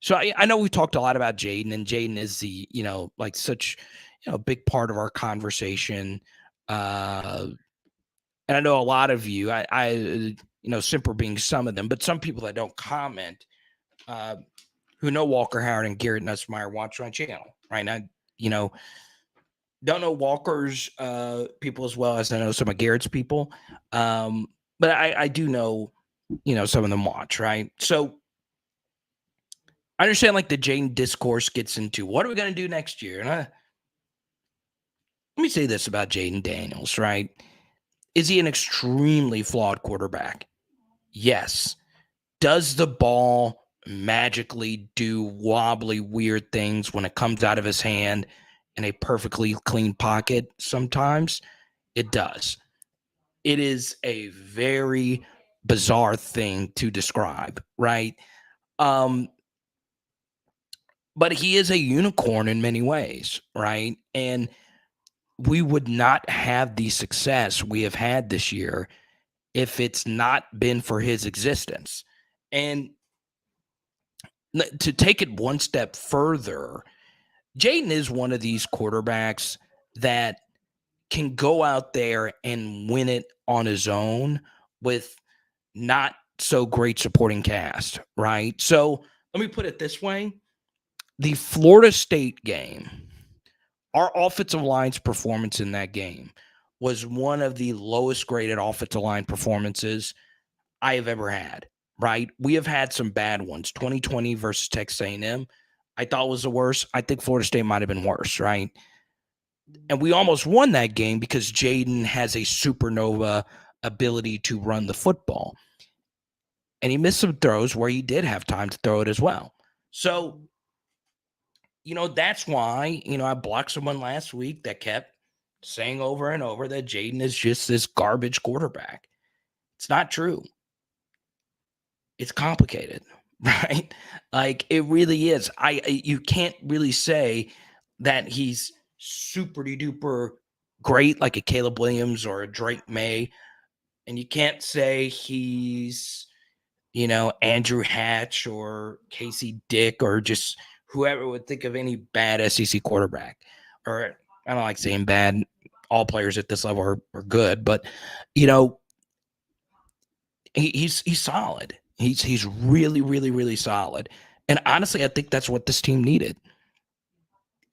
So I know we talked a lot about Jayden, and Jayden is the, like such, a big part of our conversation. And I know a lot of you, Simper being some of them, but some people that don't comment, who know Walker Howard and Garrett Nussmeier watch my channel, right? Now, don't know Walker's people as well as I know some of Garrett's people. But I do know, some of them watch, right? So I understand like the Jayden discourse gets into what are we going to do next year? And let me say this about Jayden Daniels, right? Is he an extremely flawed quarterback? Yes. Does the ball magically do wobbly, weird things when it comes out of his hand in a perfectly clean pocket? Sometimes it does. It is a very bizarre thing to describe, right? But he is a unicorn in many ways, right? And we would not have the success we have had this year if it's not been for his existence. And to take it one step further, Jayden is one of these quarterbacks that can go out there and win it on his own with not so great supporting cast, right? So let me put it this way. The Florida State game, our offensive line's performance in that game was one of the lowest graded offensive line performances I have ever had, right? We have had some bad ones. 2020 versus Texas A&M, I thought was the worst. I think Florida State might have been worse, right? And we almost won that game because Jayden has a supernova ability to run the football. And he missed some throws where he did have time to throw it as well. So, that's why, I blocked someone last week that kept saying over and over that Jayden is just this garbage quarterback. It's not true. It's complicated, right? Like it really is. You can't really say that he's super duper great like a Caleb Williams or a Drake May, and you can't say he's Andrew Hatch or Casey Dick or just whoever would think of any bad SEC quarterback. Or I don't like saying bad. All players at this level are good, but he's solid. He's really, really, really solid. And honestly, I think that's what this team needed.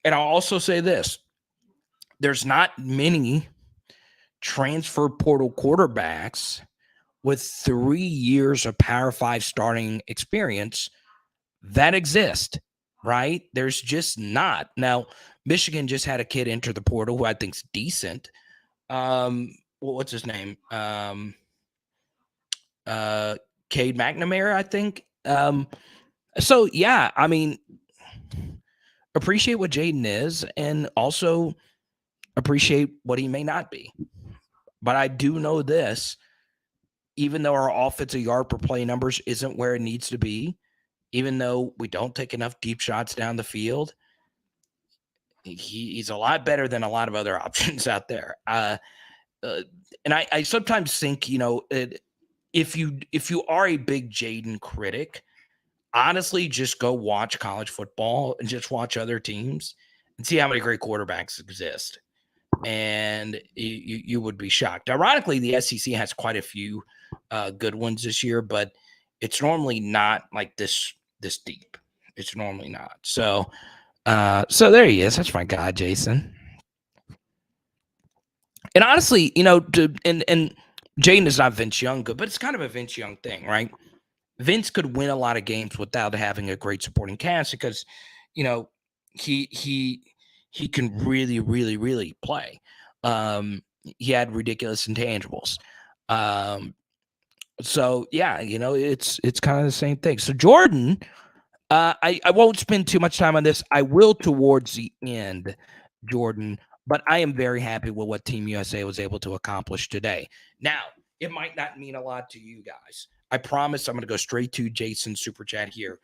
And I'll also say this. There's not many transfer portal quarterbacks with 3 years of Power 5 starting experience that exist, right? There's just not. Now, Michigan just had a kid enter the portal who I think's decent. What's his name? Cade McNamara, I think. So yeah, I mean, appreciate what Jayden is and also appreciate what he may not be. But I do know this, even though our offensive yard per play numbers isn't where it needs to be, even though we don't take enough deep shots down the field, he's a lot better than a lot of other options out there. And I sometimes think, if you are a big Jayden critic, honestly, just go watch college football and just watch other teams and see how many great quarterbacks exist. And you would be shocked. Ironically, the SEC has quite a few good ones this year, but it's normally not like this deep. It's normally not. So there he is. That's my guy, Jason. And honestly, and Jayden is not Vince Young good, but it's kind of a Vince Young thing, right? Vince could win a lot of games without having a great supporting cast because, he can really, really, really play. He had ridiculous intangibles. So yeah, it's kind of the same thing. So Jordan, I won't spend too much time on this. I will towards the end, Jordan, but I am very happy with what Team USA was able to accomplish today. Now, it might not mean a lot to you guys. I promise I'm going to go straight to Jason's super chat here.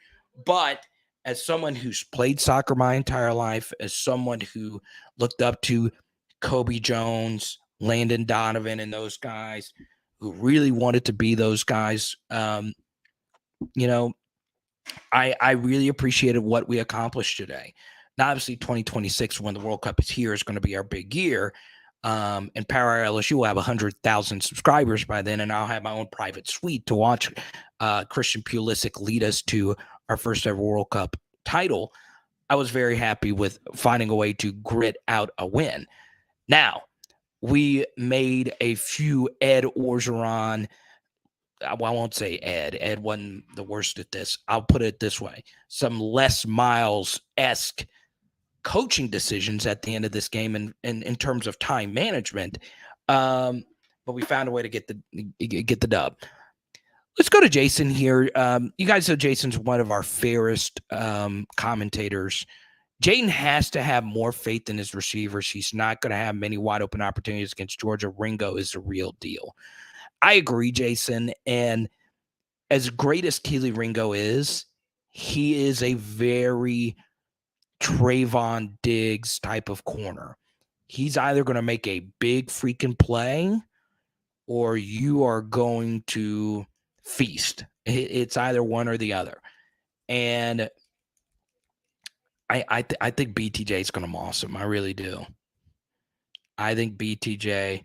But as someone who's played soccer my entire life, as someone who looked up to Kobe Jones, Landon Donovan, and those guys who really wanted to be those guys, I really appreciated what we accomplished today. Now, obviously, 2026, when the World Cup is here, is going to be our big year. And Power LSU will have 100,000 subscribers by then, and I'll have my own private suite to watch Christian Pulisic lead us to our first ever World Cup title. I was very happy with finding a way to grit out a win. Now, we made a few Ed Orgeron. I won't say Ed. Ed wasn't the worst at this. I'll put it this way. Some Les Miles-esque coaching decisions at the end of this game in terms of time management. But we found a way to get the dub. Let's go to Jason here. You guys know Jason's one of our fairest commentators. Jayden has to have more faith in his receivers. He's not going to have many wide open opportunities against Georgia. Ringo is the real deal. I agree, Jason. And as great as Keely Ringo is, he is a very Trayvon Diggs type of corner. He's either going to make a big freaking play or you are going to feast. It's either one or the other. And I think BTJ is going to moss him. I really do. I think BTJ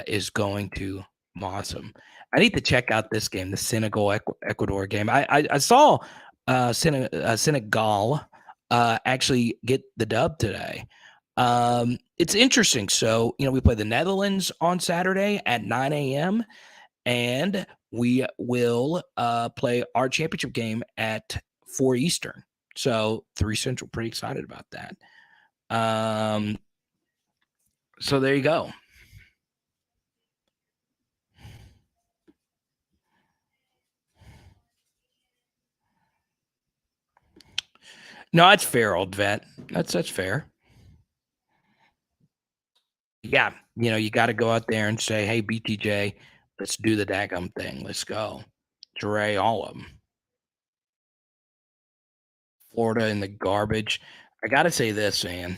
is going to awesome. I need to check out this game, the Senegal Ecuador game. I saw Senegal actually get the dub today. It's interesting. So, we play the Netherlands on Saturday at 9 a.m. and we will play our championship game at 4 Eastern. So 3 Central. Pretty excited about that. So there you go. No, that's fair, old vet. That's fair. Yeah, you got to go out there and say, "Hey, BTJ, let's do the daggum thing. Let's go." Dre, all of them. Florida in the garbage. I got to say this, man.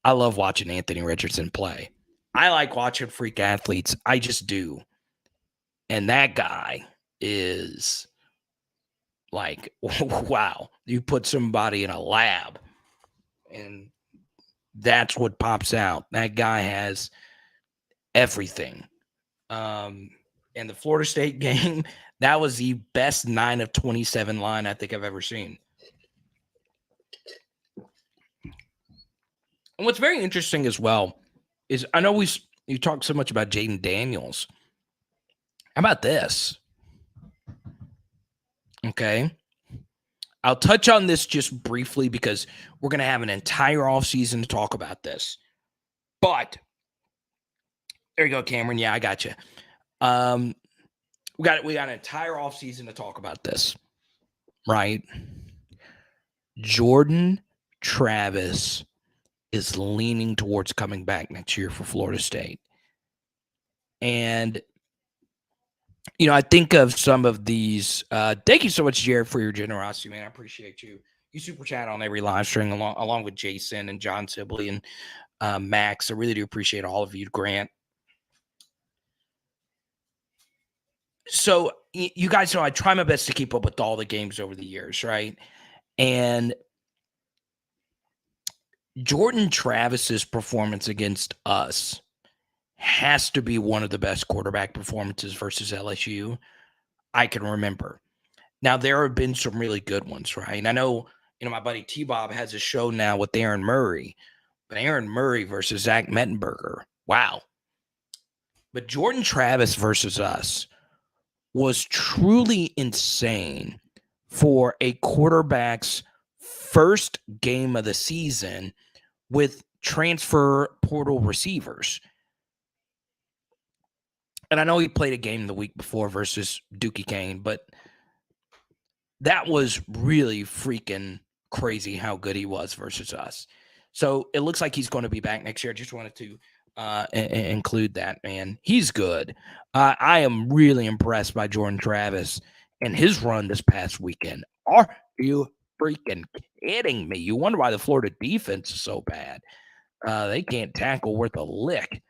I love watching Anthony Richardson play. I like watching freak athletes. I just do. And that guy is like, wow. You put somebody in a lab and that's what pops out. That guy has everything. And the Florida State game, that was the best 9 of 27 line I think I've ever seen. And what's very interesting as well is I know you talk so much about Jayden Daniels. How about this? Okay. I'll touch on this just briefly because we're going to have an entire offseason to talk about this. But there you go, Cameron. Yeah, I got you. We got an entire offseason to talk about this, right? Jordan Travis is leaning towards coming back next year for Florida State. And, I think of some of these. Thank you so much, Jared, for your generosity, man. I appreciate you. You super chat on every live stream along with Jason and John Sibley and Max. I really do appreciate all of you, Grant. So you guys know I try my best to keep up with all the games over the years, right? And Jordan Travis's performance against us has to be one of the best quarterback performances versus LSU I can remember. Now, there have been some really good ones, right? And I know, my buddy T-Bob has a show now with Aaron Murray, but Aaron Murray versus Zach Mettenberger, wow. But Jordan Travis versus us was truly insane for a quarterback's first game of the season with transfer portal receivers. And I know he played a game the week before versus Dookie Kane, but that was really freaking crazy how good he was versus us. So it looks like he's going to be back next year. I just wanted to include that, man. He's good. I am really impressed by Jordan Travis and his run this past weekend. Are you freaking kidding me? You wonder why the Florida defense is so bad. They can't tackle worth a lick.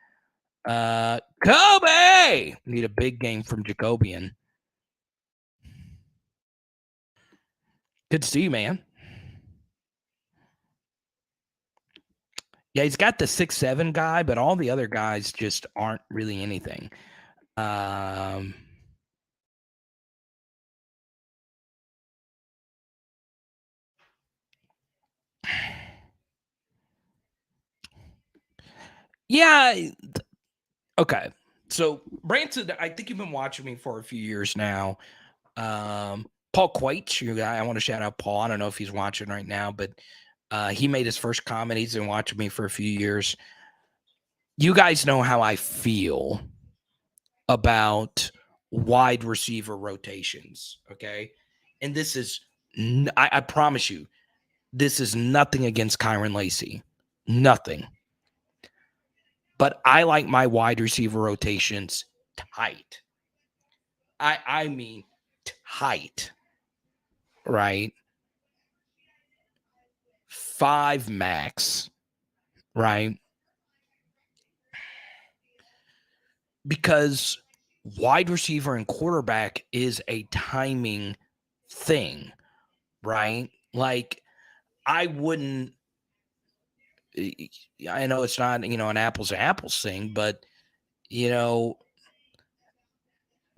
Kobe! Need a big game from Jacobian. Good to see you, man. Yeah, he's got the 6'7" guy, but all the other guys just aren't really anything. Yeah. Okay. So, Branson, I think you've been watching me for a few years now. Paul Quaitch, your guy, I want to shout out Paul. I don't know if he's watching right now, but he made his first comment. He's been watching me for a few years. You guys know how I feel about wide receiver rotations, okay? And this is, I promise you, this is nothing against Kyron Lacey. Nothing. But I like my wide receiver rotations tight. I mean tight, right? 5 max, right? Because wide receiver and quarterback is a timing thing, right? Like I wouldn't I know it's not, an apples to apples thing, but you know,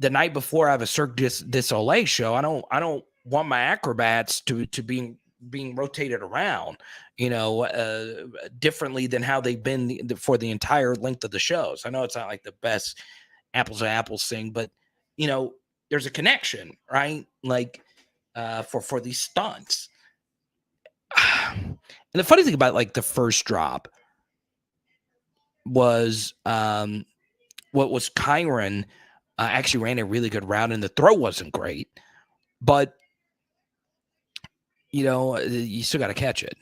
the night before I have a Cirque du Soleil show, I don't want my acrobats to being rotated around, differently than how they've been for the entire length of the shows. I know it's not like the best apples to apples thing, but there's a connection, right? Like for these stunts. And the funny thing about like the first drop was what was Kyron actually ran a really good route, and the throw wasn't great, but you still got to catch it.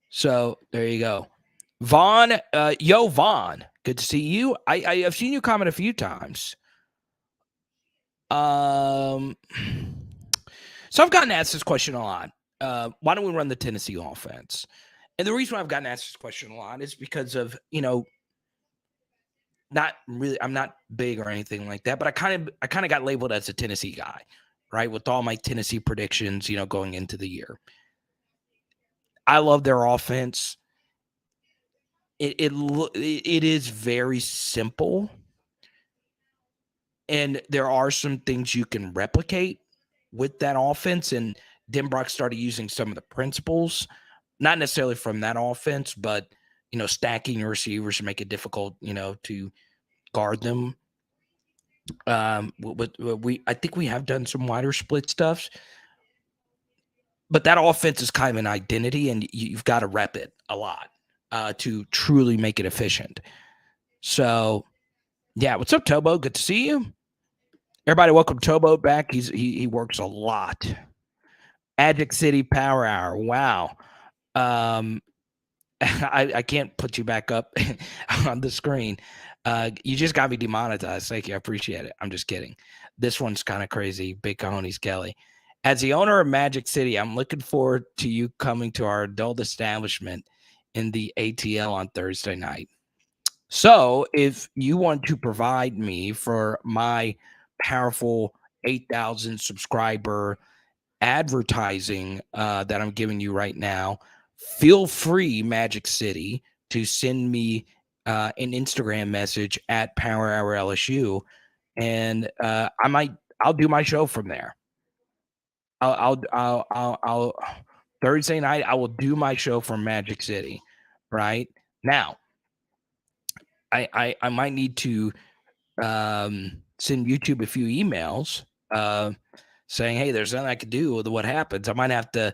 So there you go. Vaughn, Vaughn, good to see you. I've seen you comment a few times. So I've gotten asked this question a lot. Why don't we run the Tennessee offense? And the reason why I've gotten asked this question a lot is because of, not really, I'm not big or anything like that, but I kind of got labeled as a Tennessee guy, right? With all my Tennessee predictions, going into the year. I love their offense. It is very simple, and there are some things you can replicate with that offense. And Denbrock started using some of the principles, not necessarily from that offense, but stacking your receivers to make it difficult, to guard them. I think we have done some wider split stuffs, but that offense is kind of an identity, and you've got to rep it a lot to truly make it efficient. So, yeah, what's up, Tobo? Good to see you. Everybody, welcome Tobo back. He works a lot. Magic City Power Hour. Wow. I can't put you back up on the screen. You just got me demonetized. Thank you. I appreciate it. I'm just kidding. This one's kind of crazy. Big cojones, Kelly. As the owner of Magic City, I'm looking forward to you coming to our adult establishment in the ATL on Thursday night. So if you want to provide me for my powerful 8,000 subscriber advertising that I'm giving you right now, feel free, Magic City, to send me an Instagram message at Power Hour LSU, and I'll do my show from there. I'll Thursday night I will do my show from Magic City. Right now, I might need to send YouTube a few emails saying, hey, there's nothing I could do with what happens. I might have to,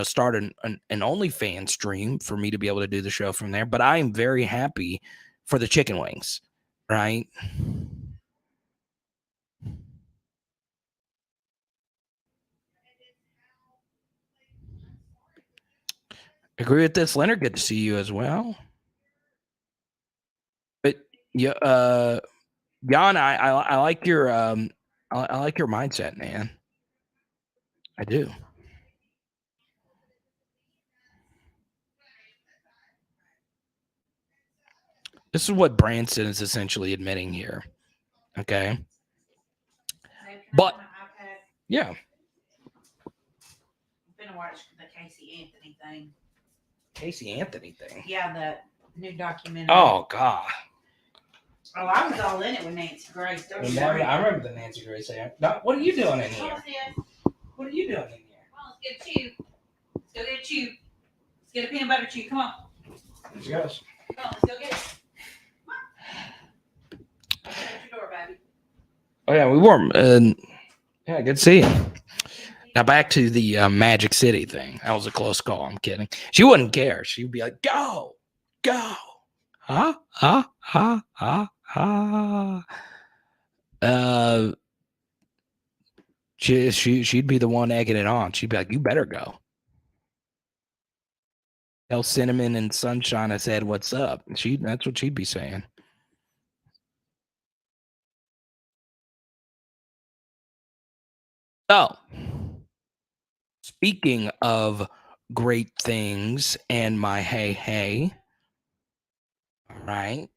start an OnlyFans stream for me to be able to do the show from there. But I am very happy for the chicken wings, right? Agree with this, Leonard. Good to see you as well. But yeah, Jan, I like your I like your mindset, man. I do. This is what Branson is essentially admitting here. Okay. But yeah. I'm gonna watch the Casey Anthony thing. Casey Anthony thing. Yeah, the new documentary. Oh God. Oh, I was all in it with Nancy Grace. I remember the Nancy Grace thing. What are you doing in here? What are you doing in here? Come on, let's get a chew. Let's go get a chew. Let's get a peanut butter chew. Come on. There she goes. Come on, let's go get it. Come on. Shut your door, baby. Oh yeah, we were. Yeah, good to see you. Now back to the Magic City thing. That was a close call. I'm kidding. She wouldn't care. She'd be like, "Go, go, ha, ha, ha, ha, ha." She'd be the one egging it on. She'd be like, "You better go." Tell Cinnamon and Sunshine I said, "What's up?" That's what she'd be saying. So, speaking of great things and my hey, all right.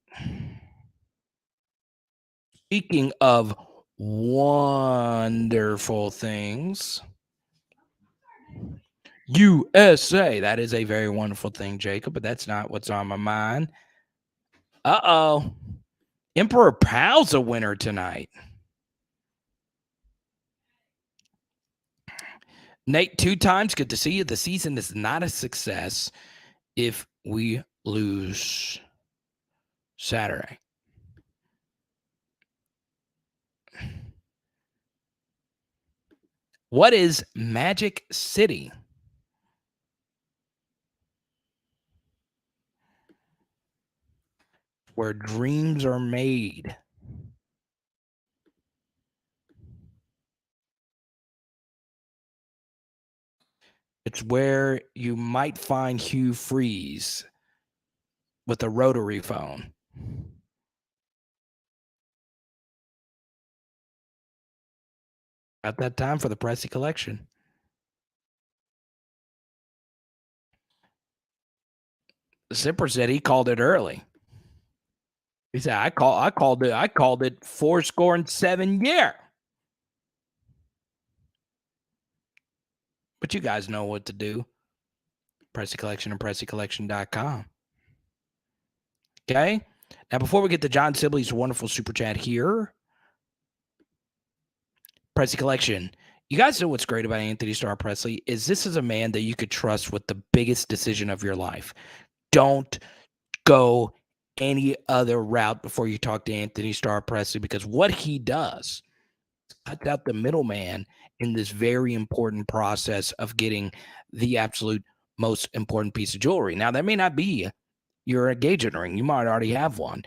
Speaking of wonderful things, USA. That is a very wonderful thing, Jacob, but that's not what's on my mind. Uh-oh. Emperor Pal's a winner tonight. Nate, 2 times. Good to see you. The season is not a success if we lose Saturday. What is Magic City? Where dreams are made. It's where you might find Hugh Freeze with a rotary phone. At that time for the Pressy collection. Zipper said he called it early. He said, I called it 4-7 year. But you guys know what to do. Pressy Collection and PressyCollection.com. Okay. Now, before we get to John Sibley's wonderful super chat here, Pressy Collection. You guys know what's great about Anthony Starr Presley is this is a man that you could trust with the biggest decision of your life. Don't go any other route before you talk to Anthony Starr Presley, because what he does cuts out the middleman in this very important process of getting the absolute most important piece of jewelry. Now, that may not be your engagement ring. You might already have one.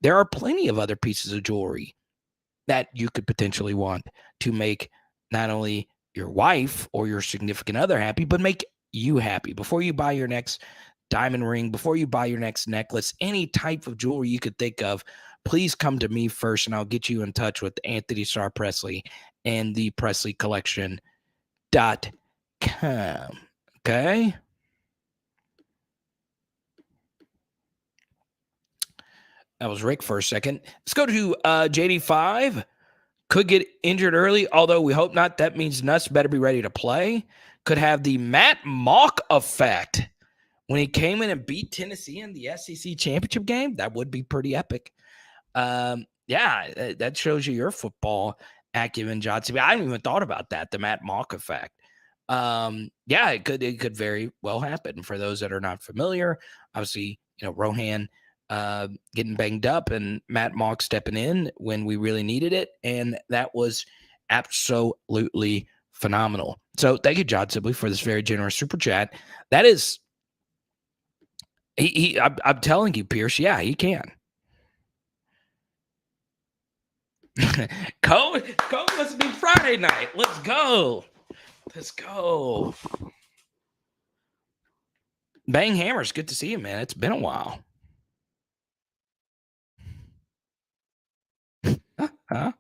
There are plenty of other pieces of jewelry that you could potentially want to make not only your wife or your significant other happy, but make you happy. Before you buy your next diamond ring, before you buy your next necklace, any type of jewelry you could think of, please come to me first, and I'll get you in touch with Anthony Starr Presley and the Presley Collection.com. Okay? That was Rick for a second. Let's go to JD5. Could get injured early, although we hope not. That means Nuss better be ready to play. Could have the Matt Mock effect when he came in and beat Tennessee in the SEC championship game. That would be pretty epic. Yeah, that shows you your football acumen, John. I haven't even thought about that, the Matt Mock effect. Yeah, it could very well happen. For those that are not familiar, obviously, Rohan getting banged up and Matt Mock stepping in when we really needed it, and that was absolutely phenomenal. So thank you, John Sibley, for this very generous super chat. That is, I'm telling you, Pierce, yeah, he can. Code must be Friday night. Let's go. Bang Hammers, good to see you, man. It's been a while. Huh?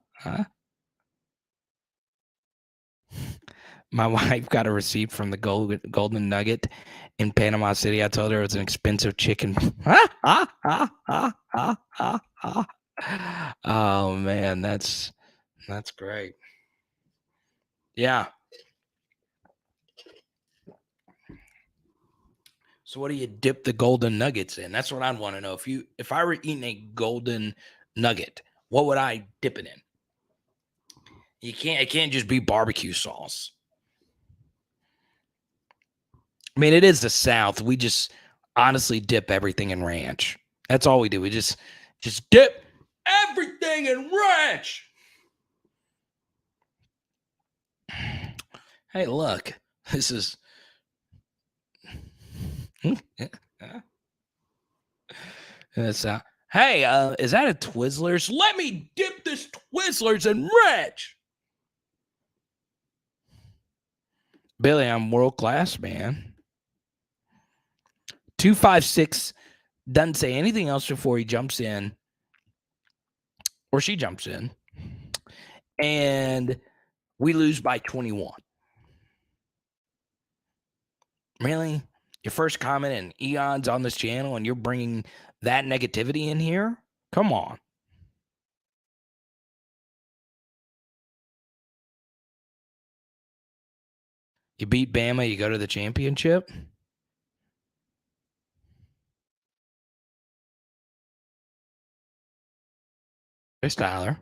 My wife got a receipt from the Golden Nugget in Panama City. I told her it was an expensive chicken. Oh man, that's great. Yeah. So what do you dip the golden nuggets in? That's what I'd want to know. If I were eating a golden nugget, what would I dip it in? It can't just be barbecue sauce. I mean, it is the South. We just honestly dip everything in ranch. That's all we do. We just dip everything in ranch. Hey, look, this is. Hey, is that a Twizzlers? Let me dip this Twizzlers in ranch. Billy, I'm world class, man. 256 doesn't say anything else before he jumps in, or she jumps in, and we lose by 21. Really? Your first comment in eons on this channel, and you're bringing that negativity in here? Come on. You beat Bama, you go to the championship. There's Tyler.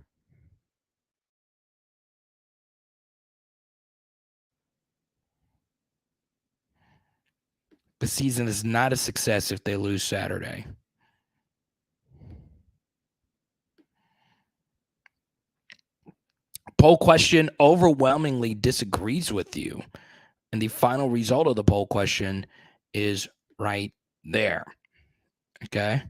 The season is not a success if they lose Saturday. Poll question overwhelmingly disagrees with you. And the final result of the poll question is right there. Okay.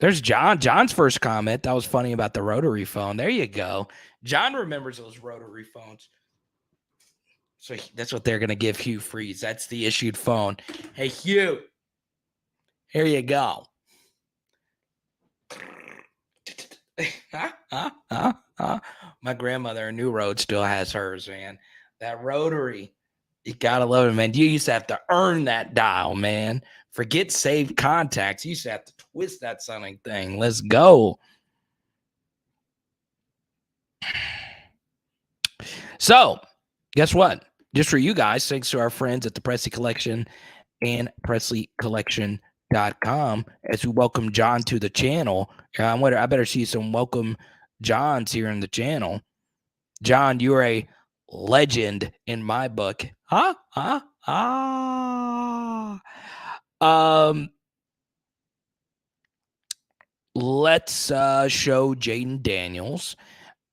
There's John. John's first comment. That was funny about the rotary phone. There you go. John remembers those rotary phones. So that's what they're going to give Hugh Freeze. That's the issued phone. Hey, Hugh. Here you go. My grandmother in New Road still has hers, man. That rotary. You got to love it, man. You used to have to earn that dial, man. Forget saved contacts. You used to have to twist that something thing. Let's go. So, guess what? Just for you guys, thanks to our friends at the Presley Collection and PresleyCollection.com, as we welcome John to the channel. I better see some welcome Johns here in the channel. John, you're a legend in my book. Let's show Jayden Daniels.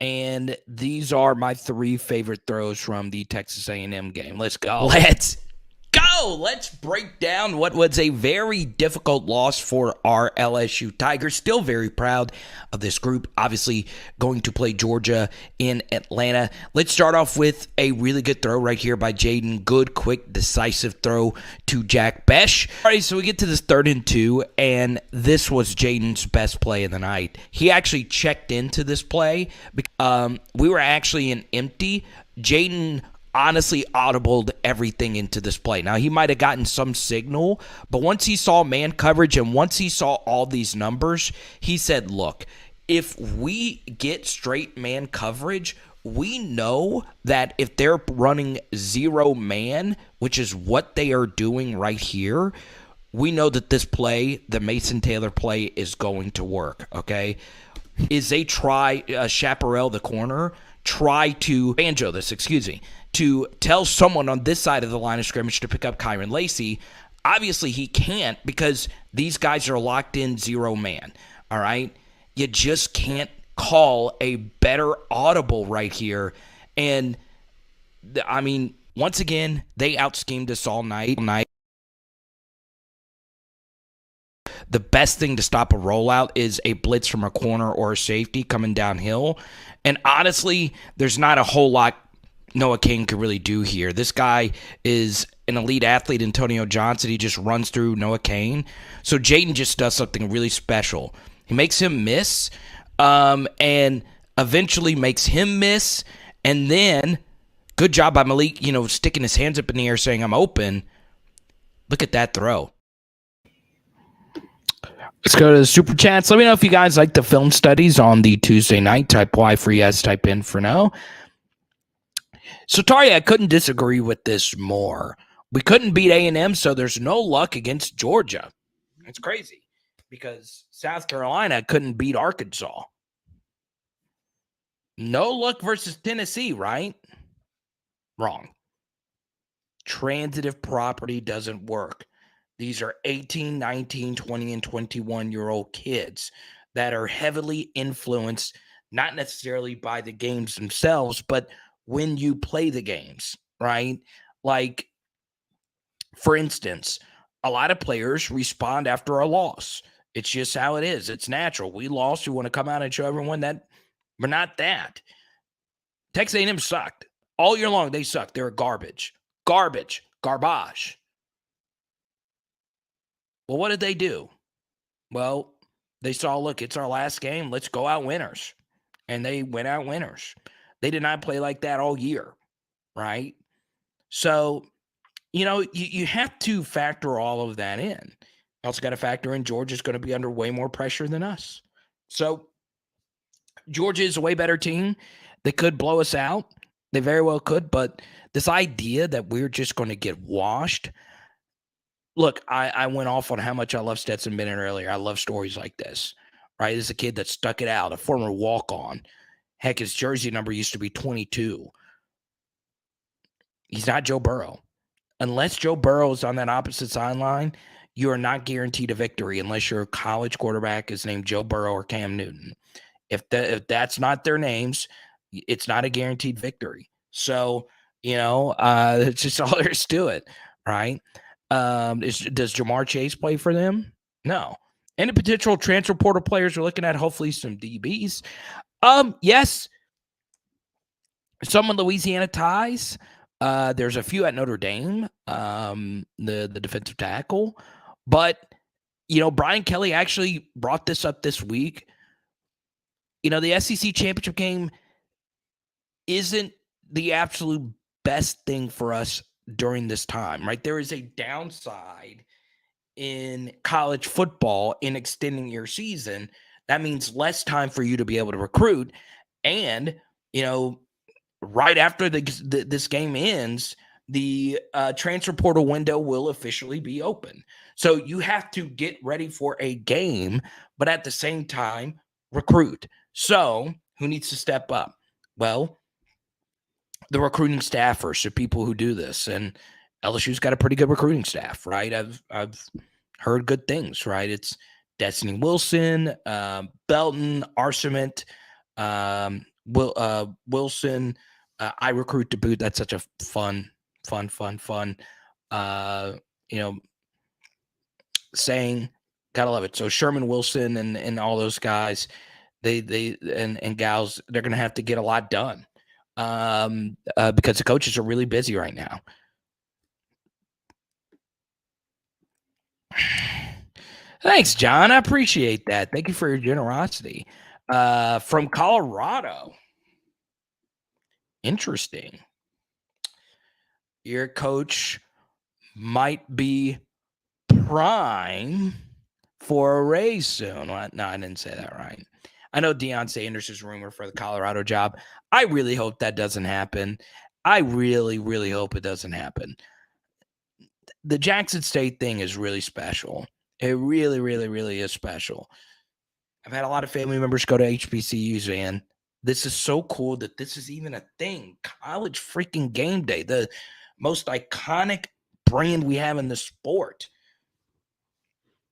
And these are my 3 favorite throws from the Texas A&M game. Let's go. Let's go. Let's break down what was a very difficult loss for our LSU Tigers. Still very proud of this group. Obviously going to play Georgia in Atlanta. Let's start off with a really good throw right here by Jayden. Good, quick, decisive throw to Jack Besh. All right, so we get to this 3rd and 2, and this was Jayden's best play of the night. He actually checked into this play. We were actually in empty. Jayden honestly audibled everything into this play. Now, he might have gotten some signal, but once he saw man coverage and once he saw all these numbers, he said, look, if we get straight man coverage, we know that if they're running 0 man, which is what they are doing right here, we know that this play, the Mason Taylor play, is going to work, okay? Is they try, Chaparral, the corner, to tell someone on this side of the line of scrimmage to pick up Kyron Lacey. Obviously, he can't because these guys are locked in 0 man, all right? You just can't call a better audible right here. And, I mean, once again, they out-schemed us all night. The best thing to stop a rollout is a blitz from a corner or a safety coming downhill. And honestly, there's not a whole lot Noah Cain could really do here. This guy is an elite athlete, Antonio Johnson. He just runs through Noah Cain. So Jayden just does something really special. He makes him miss and eventually makes him miss. And then, good job by Malik, sticking his hands up in the air saying, I'm open. Look at that throw. Let's go to the super chats. Let me know if you guys like the film studies on the Tuesday night. Type Y for yes, type in for no. So, Tari, I couldn't disagree with this more. We couldn't beat A&M, so there's no luck against Georgia. It's crazy because South Carolina couldn't beat Arkansas. No luck versus Tennessee, right? Wrong. Transitive property doesn't work. These are 18, 19, 20, and 21-year-old kids that are heavily influenced, not necessarily by the games themselves, but when you play the games, right? Like, for instance, a lot of players respond after a loss. It's just how it is. It's natural. We lost. We want to come out and show everyone that we're not that. Texas A&M sucked. All year long, they sucked. They're garbage. Garbage. Garbage. Well, what did they do? Well, they saw, look, it's our last game. Let's go out winners. And they went out winners. They did not play like that all year, right? So, you have to factor all of that in. You also got to factor in Georgia's going to be under way more pressure than us. So, Georgia is a way better team. They could blow us out. They very well could, but this idea that we're just going to get washed. Look, I went off on how much I love Stetson Bennett earlier. I love stories like this, right? This is a kid that stuck it out, a former walk-on. Heck, his jersey number used to be 22. He's not Joe Burrow. Unless Joe Burrow is on that opposite sideline, you are not guaranteed a victory unless your college quarterback is named Joe Burrow or Cam Newton. If that's not their names, it's not a guaranteed victory. So, it's just all there is to it, right? Does Jamar Chase play for them? No. Any potential transfer portal players we're looking at, hopefully some DBs. Yes, some of Louisiana ties. There's a few at Notre Dame, the defensive tackle. But, Brian Kelly actually brought this up this week. The SEC championship game isn't the absolute best thing for us during this time, right? There is a downside in college football in extending your season. That means less time for you to be able to recruit. And, right after this game ends, the transfer portal window will officially be open. So you have to get ready for a game, but at the same time, recruit. So who needs to step up? Well, the recruiting staffers, the people who do this, and LSU's got a pretty good recruiting staff, right? I've heard good things, right? It's Destiny Wilson, Belton, Arcement, Wilson. I recruit to boot. That's such a fun saying. Gotta love it. So Sherman Wilson and all those guys, they and gals, they're gonna have to get a lot done. Because the coaches are really busy right now. Thanks, John. I appreciate that. Thank you for your generosity. From Colorado. Interesting. Your coach might be prime for a raise soon. Well, no, I didn't say that right. I know Deion Sanders is rumored for the Colorado job. I really hope that doesn't happen. I really, really hope it doesn't happen. The Jackson State thing is really special. It really, really, really is special. I've had a lot of family members go to HBCUs, and this is so cool that this is even a thing. College freaking game day, the most iconic brand we have in the sport.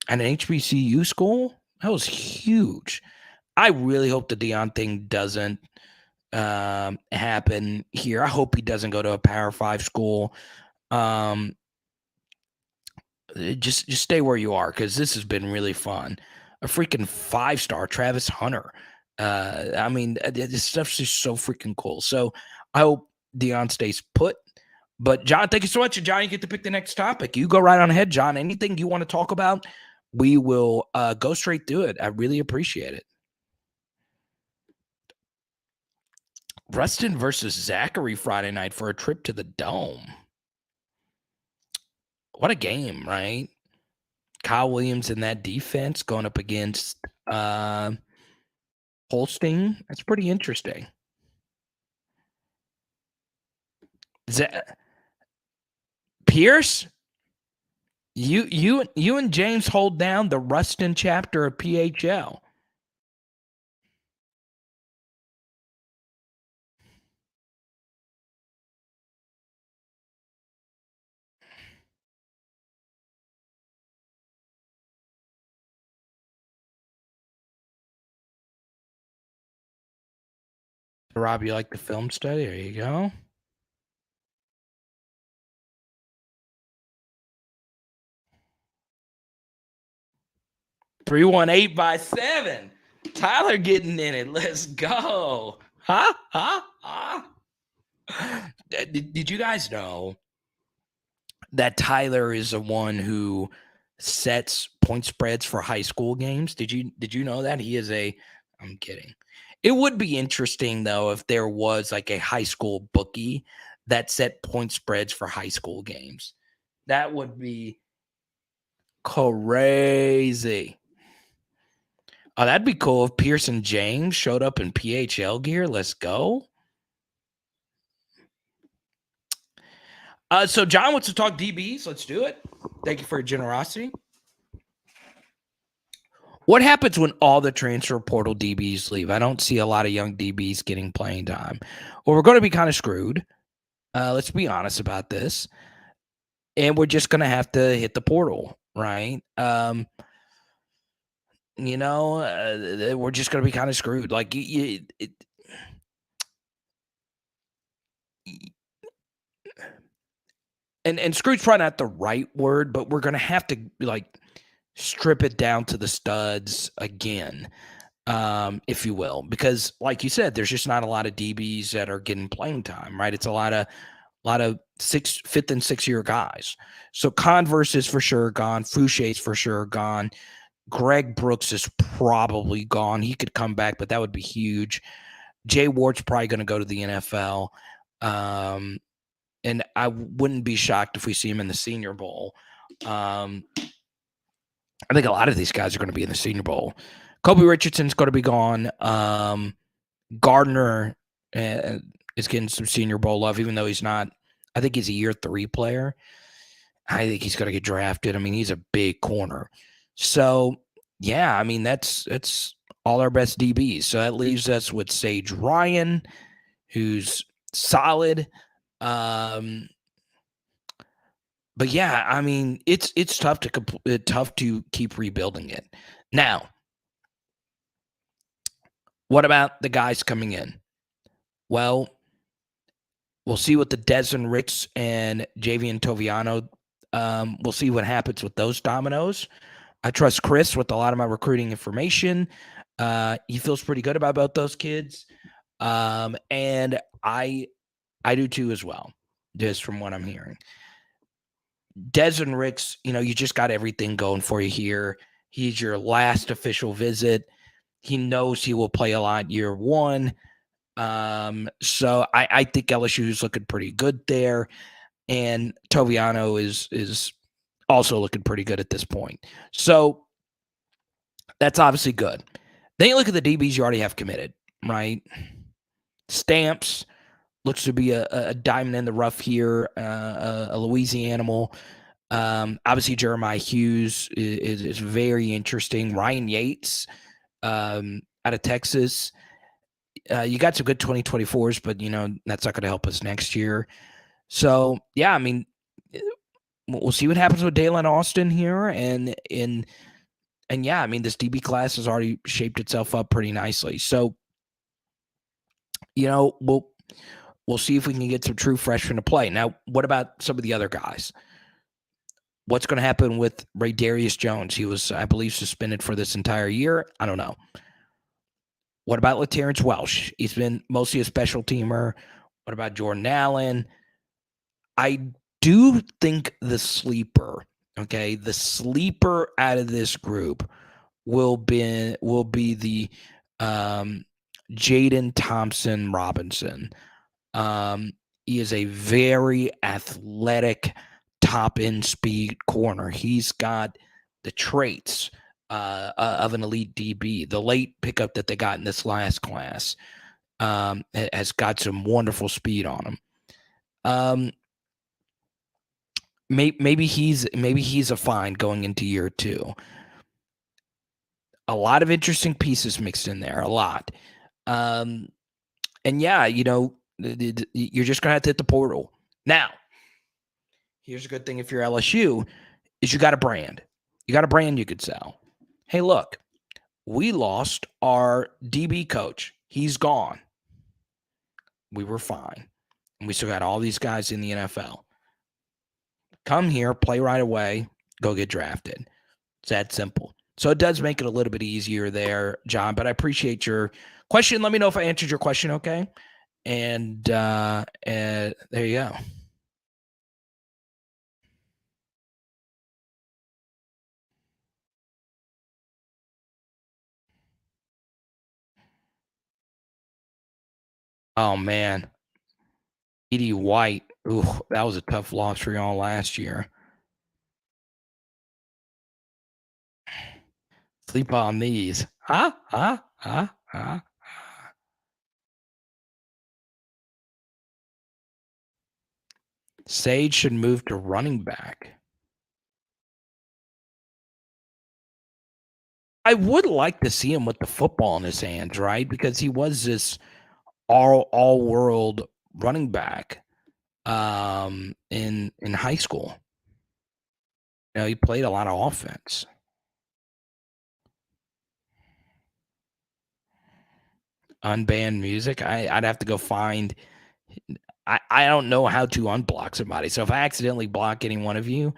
And an HBCU school, that was huge. I really hope the Deion thing doesn't happen here. I hope he doesn't go to a Power 5 school. Just stay where you are, because this has been really fun. A freaking 5-star Travis Hunter. This stuff's just so freaking cool. So I hope Deion stays put. But John, thank you so much. And John, you get to pick the next topic. You go right on ahead, John. Anything you want to talk about, we will go straight through it. I really appreciate it. Rustin versus Zachary Friday night for a trip to the Dome. What a game, right? Kyle Williams in that defense going up against Holstein. That's pretty interesting. Pierce, you and James hold down the Rustin chapter of PHL. Rob, you like the film study? There you go. $318 by 7. Tyler getting in it. Let's go. Did you guys know that Tyler is the one who sets point spreads for high school games? Did you know that? He is I'm kidding. It would be interesting, though, if there was like a high school bookie that set point spreads for high school games. That would be crazy. Oh, that'd be cool if Pierce and James showed up in PHL gear. Let's go. So John wants to talk DBs. Let's do it. Thank you for your generosity. What happens when all the transfer portal DBs leave? I don't see a lot of young DBs getting playing time. Well, we're going to be kind of screwed. Let's be honest about this. And we're just going to have to hit the portal, right? We're just going to be kind of screwed. Like, and screwed's probably not the right word, but we're going to have to, like, strip it down to the studs again, if you will, because like you said, there's just not a lot of DBs that are getting playing time, right? It's a lot of fifth and 6th year guys. So Converse is for sure gone. Foucher's for sure gone. Greg Brooks is probably gone. He could come back, but that would be huge. Jay Ward's probably going to go to the NFL. And I wouldn't be shocked if we see him in the Senior Bowl. I think a lot of these guys are going to be in the Senior Bowl. Kobe Richardson's going to be gone. Gardner is getting some Senior Bowl love, even though he's not. I think he's a year 3 player. I think he's going to get drafted. I mean, he's a big corner. So, yeah, I mean, that's all our best DBs. So that leaves us with Sage Ryan, who's solid. But yeah, I mean, it's tough to keep rebuilding it. Now, what about the guys coming in? Well, we'll see what the Desmond Ricks and Javian Toviano. We'll see what happens with those dominoes. I trust Chris with a lot of my recruiting information. He feels pretty good about both those kids, and I do too as well, just from what I'm hearing. Desmond Ricks, you just got everything going for you here. He's your last official visit. He knows he will play a lot year 1. So I think LSU is looking pretty good there. And Toviano is also looking pretty good at this point. So that's obviously good. Then you look at the DBs you already have committed, right? Stamps looks to be a diamond in the rough here, a Louisiana animal. Obviously, Jeremiah Hughes is very interesting. Ryan Yates out of Texas. You got some good 2024s, but, that's not going to help us next year. So, yeah, I mean, we'll see what happens with Dalen Austin here. And yeah, I mean, this DB class has already shaped itself up pretty nicely. So, we'll see if we can get some true freshmen to play. Now, what about some of the other guys? What's going to happen with Ray Darius Jones? He was, I believe, suspended for this entire year. I don't know. What about LaTerrence Welsh? He's been mostly a special teamer. What about Jordan Allen? I do think the sleeper out of this group will be the Jayden Thompson Robinson. He is a very athletic, top-end speed corner. He's got the traits of an elite DB. The late pickup that they got in this last class has got some wonderful speed on him. Maybe he's a find going into year 2. A lot of interesting pieces mixed in there, a lot. And yeah, you're just gonna have to hit the portal. Now, here's a good thing if you're LSU, is you got a brand. You got a brand you could sell. Hey, look, we lost our DB coach. He's gone. We were fine. And we still got all these guys in the NFL. Come here, play right away, go get drafted. It's that simple. So it does make it a little bit easier there, John, but I appreciate your question. Let me know if I answered your question, okay? And there you go. Oh, man. E.D. White. Ooh, that was a tough loss for y'all last year. Sleep on these. Huh? Sage should move to running back. I would like to see him with the football in his hands, right? Because he was this all world running back in high school. He played a lot of offense. Unbanned music. I'd have to go find. I don't know how to unblock somebody. So if I accidentally block any one of you,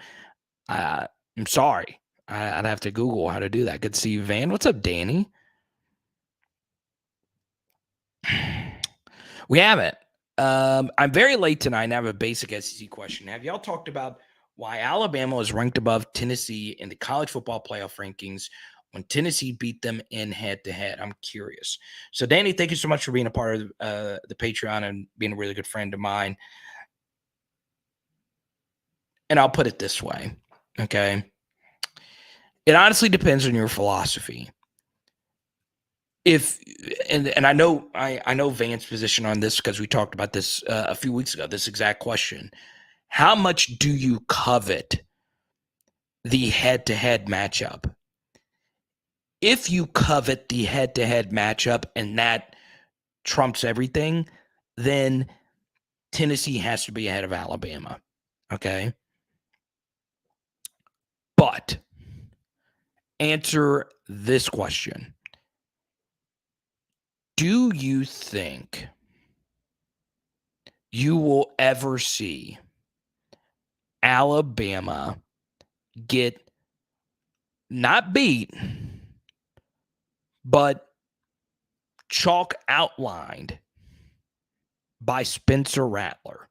I'm sorry. I'd have to Google how to do that. Good to see you, Van. What's up, Danny? We haven't. I'm very late tonight and I have a basic SEC question. Have y'all talked about why Alabama was ranked above Tennessee in the college football playoff rankings when Tennessee beat them in head-to-head? I'm curious. So, Danny, thank you so much for being a part of the Patreon and being a really good friend of mine. And I'll put it this way, okay? It honestly depends on your philosophy. And I know Van's position on this because we talked about this a few weeks ago, this exact question. How much do you covet the head-to-head matchup? If you covet the head-to-head matchup and that trumps everything, then Tennessee has to be ahead of Alabama, okay? But answer this question. Do you think you will ever see Alabama get not beat, but chalk outlined by Spencer Rattler?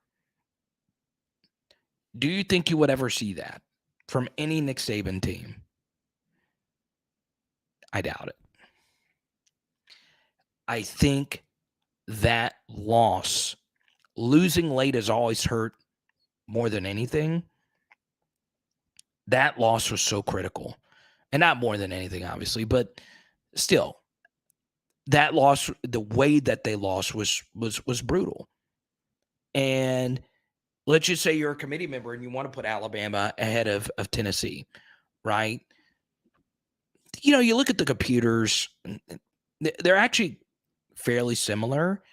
Do you think you would ever see that from any Nick Saban team? I doubt it. I think that loss, losing late has always hurt more than anything. That loss was so critical. And not more than anything, obviously, but still, that loss, the way that they lost was brutal. And let's just say you're a committee member and you want to put Alabama ahead of Tennessee, right? You look at the computers, they're actually fairly similar.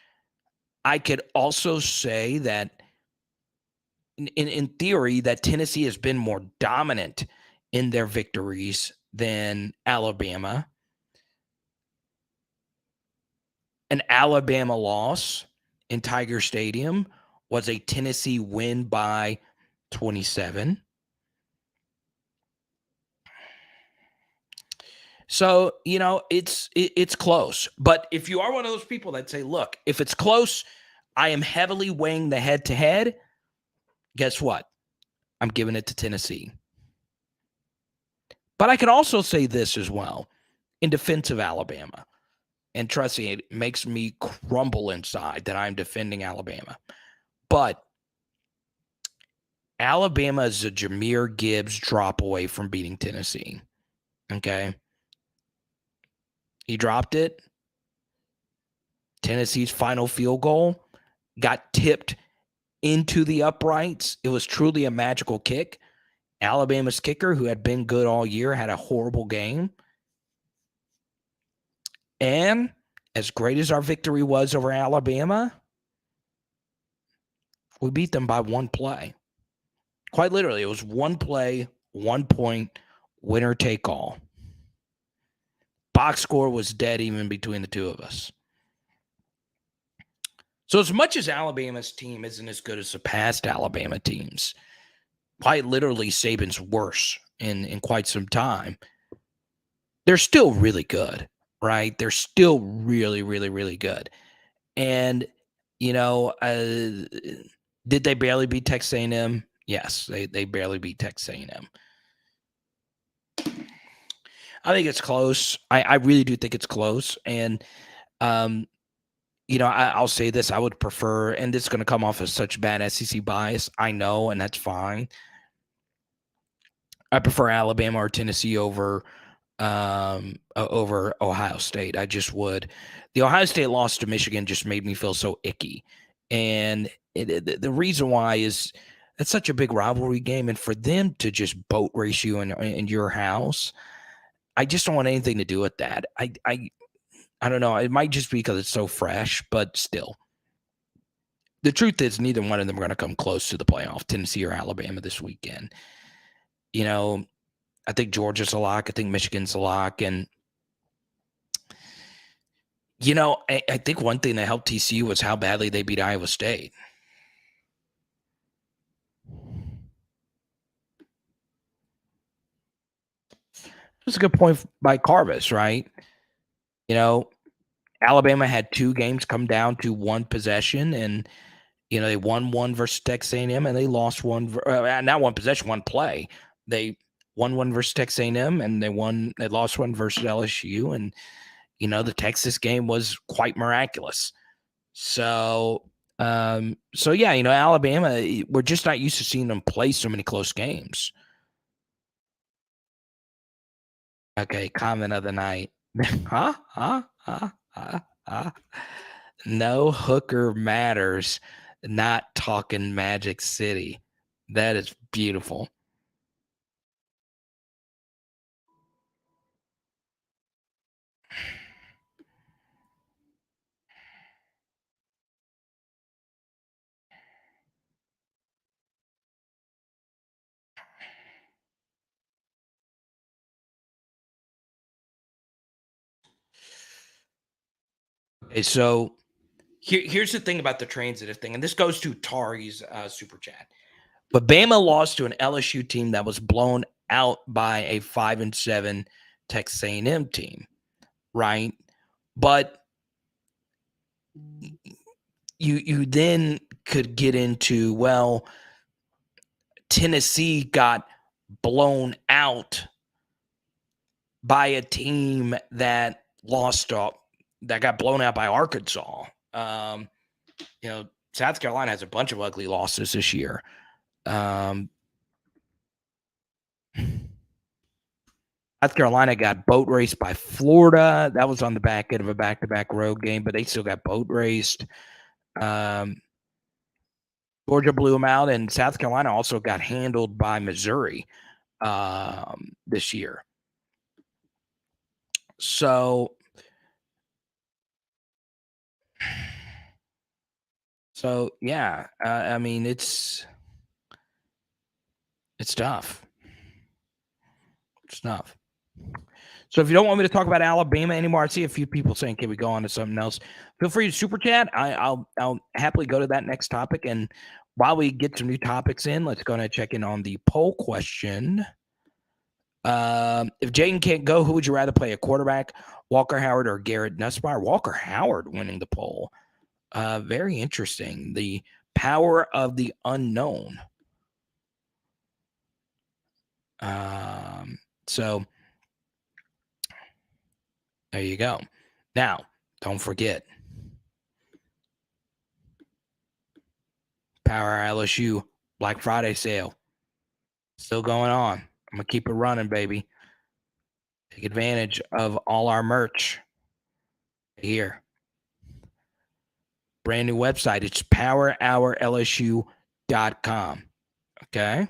I could also say that in theory that Tennessee has been more dominant in their victories than Alabama. An Alabama loss in Tiger Stadium was a Tennessee win by 27. So, it's close. But if you are one of those people that say, look, if it's close, I am heavily weighing the head-to-head, guess what? I'm giving it to Tennessee. But I can also say this as well in defense of Alabama. And trust me, it makes me crumble inside that I'm defending Alabama. But Alabama is a Jahmyr Gibbs drop away from beating Tennessee. Okay? He dropped it. Tennessee's final field goal got tipped into the uprights. It was truly a magical kick. Alabama's kicker, who had been good all year, had a horrible game. And as great as our victory was over Alabama, we beat them by one play. Quite literally, it was one play, 1 point, winner take all. Box score was dead even between the two of us. So as much as Alabama's team isn't as good as the past Alabama teams, quite literally Saban's worse in quite some time, they're still really good, right? They're still really, really, really good. And, did they barely beat Texas A&M? Yes, they barely beat Texas A&M. I think it's close. I really do think it's close. And, I'll say this. I would prefer, and this is going to come off as such bad SEC bias, I know, and that's fine. I prefer Alabama or Tennessee over Ohio State. I just would. The Ohio State loss to Michigan just made me feel so icky. And the reason why is That's such a big rivalry game, and for them to just boat race you in your house, I just don't want anything to do with that. I don't know. It might just be because it's so fresh, but still. The truth is, neither one of them are going to come close to the playoff, Tennessee or Alabama this weekend. You know, I think Georgia's a lock. I think Michigan's a lock. And, I think one thing that helped TCU was how badly they beat Iowa State. That's a good point by Carvis, right? Alabama had 2 games come down to 1 possession, and they won one versus Texas A&M, and they lost one. Not 1 possession, 1 play. They won one versus Texas A&M, and they lost one versus LSU, and the Texas game was quite miraculous. So yeah, Alabama, we're just not used to seeing them play so many close games. Okay, comment of the night. Huh? No hooker matters. Not talking Magic City. That is beautiful. Okay, so here's the thing about the transitive thing, and this goes to Tari's super chat. But Bama lost to an LSU team that was blown out by a 5-7 Texas A&M team, right? But you then could get into, well, Tennessee got blown out by a team that that got blown out by Arkansas. South Carolina has a bunch of ugly losses this year. South Carolina got boat raced by Florida. That was on the back end of a back-to-back road game, but they still got boat raced. Georgia blew them out, and South Carolina also got handled by Missouri this year. So yeah, I mean, it's tough. It's tough. So if you don't want me to talk about Alabama anymore, I see a few people saying, "Can we go on to something else?" Feel free to super chat. I'll happily go to that next topic. And while we get some new topics in, let's go and check in on the poll question. If Jayden can't go, who would you rather play, a quarterback, Walker Howard or Garrett Nussmeier? Walker Howard winning the poll. Very interesting. The power of the unknown. So there you go. Now, don't forget, Power LSU Black Friday sale still going on. I'm gonna keep it running, baby. Take advantage of all our merch here. Brand new website. It's powerhourlsu.com. Okay.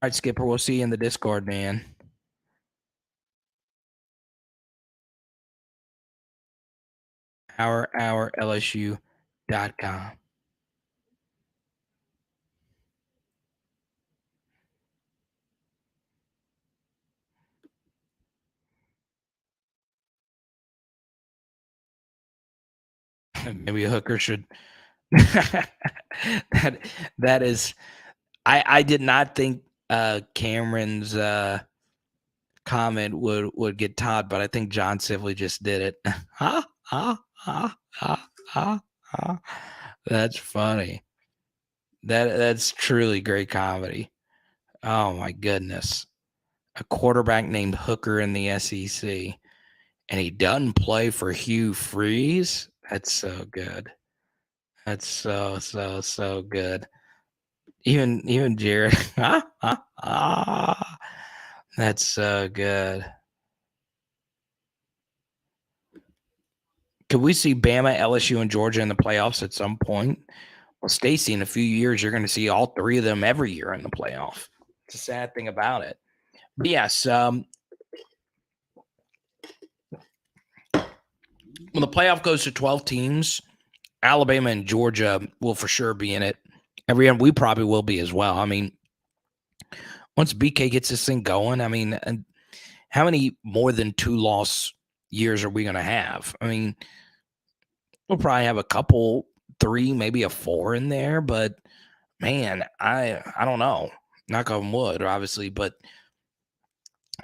All right, Skipper. We'll see you in the Discord, man. powerhourlsu.com. Maybe a hooker should. that is. I did not think Cameron's comment would get Todd, but I think John Sibley just did it. That's funny. That's truly great comedy. Oh my goodness. A quarterback named Hooker in the SEC, and he doesn't play for Hugh Freeze. That's so good. That's so good. Even Jared. That's so good. Could we see Bama, LSU, and Georgia in the playoffs at some point? Well, Stacy, in a few years, you're going to see all three of them every year in the playoff. It's a sad thing about it. But yes, when the playoff goes to 12 teams, Alabama and Georgia will for sure be in it. Every year, we probably will be as well. I mean, once BK gets this thing going, I mean, how many more than 2-loss years are we going to have? I mean, we'll probably have a couple, 3, maybe a 4 in there, but man, I don't know. Knock on wood, obviously, but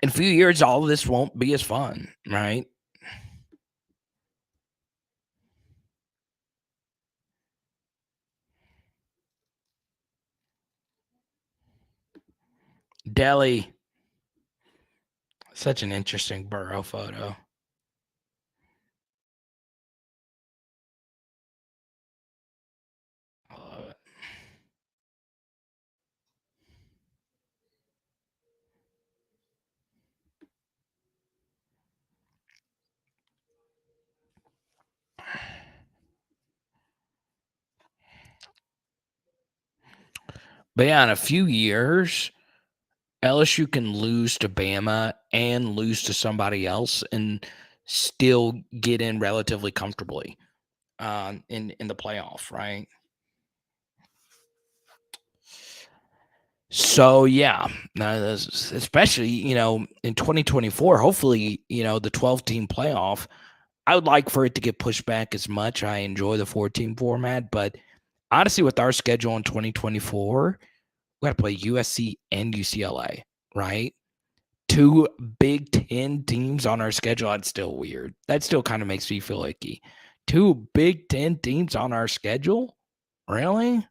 in a few years, all of this won't be as fun, right? Delhi, such an interesting Burrow photo. I love it. But yeah, in a few years, LSU can lose to Bama and lose to somebody else and still get in relatively comfortably in the playoff, right? So yeah, especially in 2024, hopefully the 12-team playoff. I would like for it to get pushed back as much. I enjoy the 14 format, but honestly, with our schedule in 2024, we got to play USC and UCLA, right? 2 Big Ten teams on our schedule. That's still weird. That still kind of makes me feel icky. 2 Big Ten teams on our schedule? Really?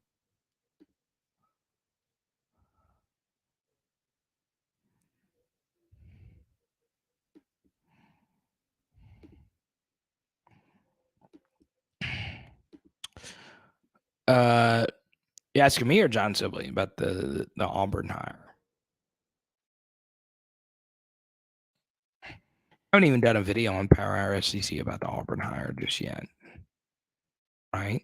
Uh, you asking me or John Sibley about the Auburn hire? I haven't even done a video on Power Hour SCC about the Auburn hire just yet, right?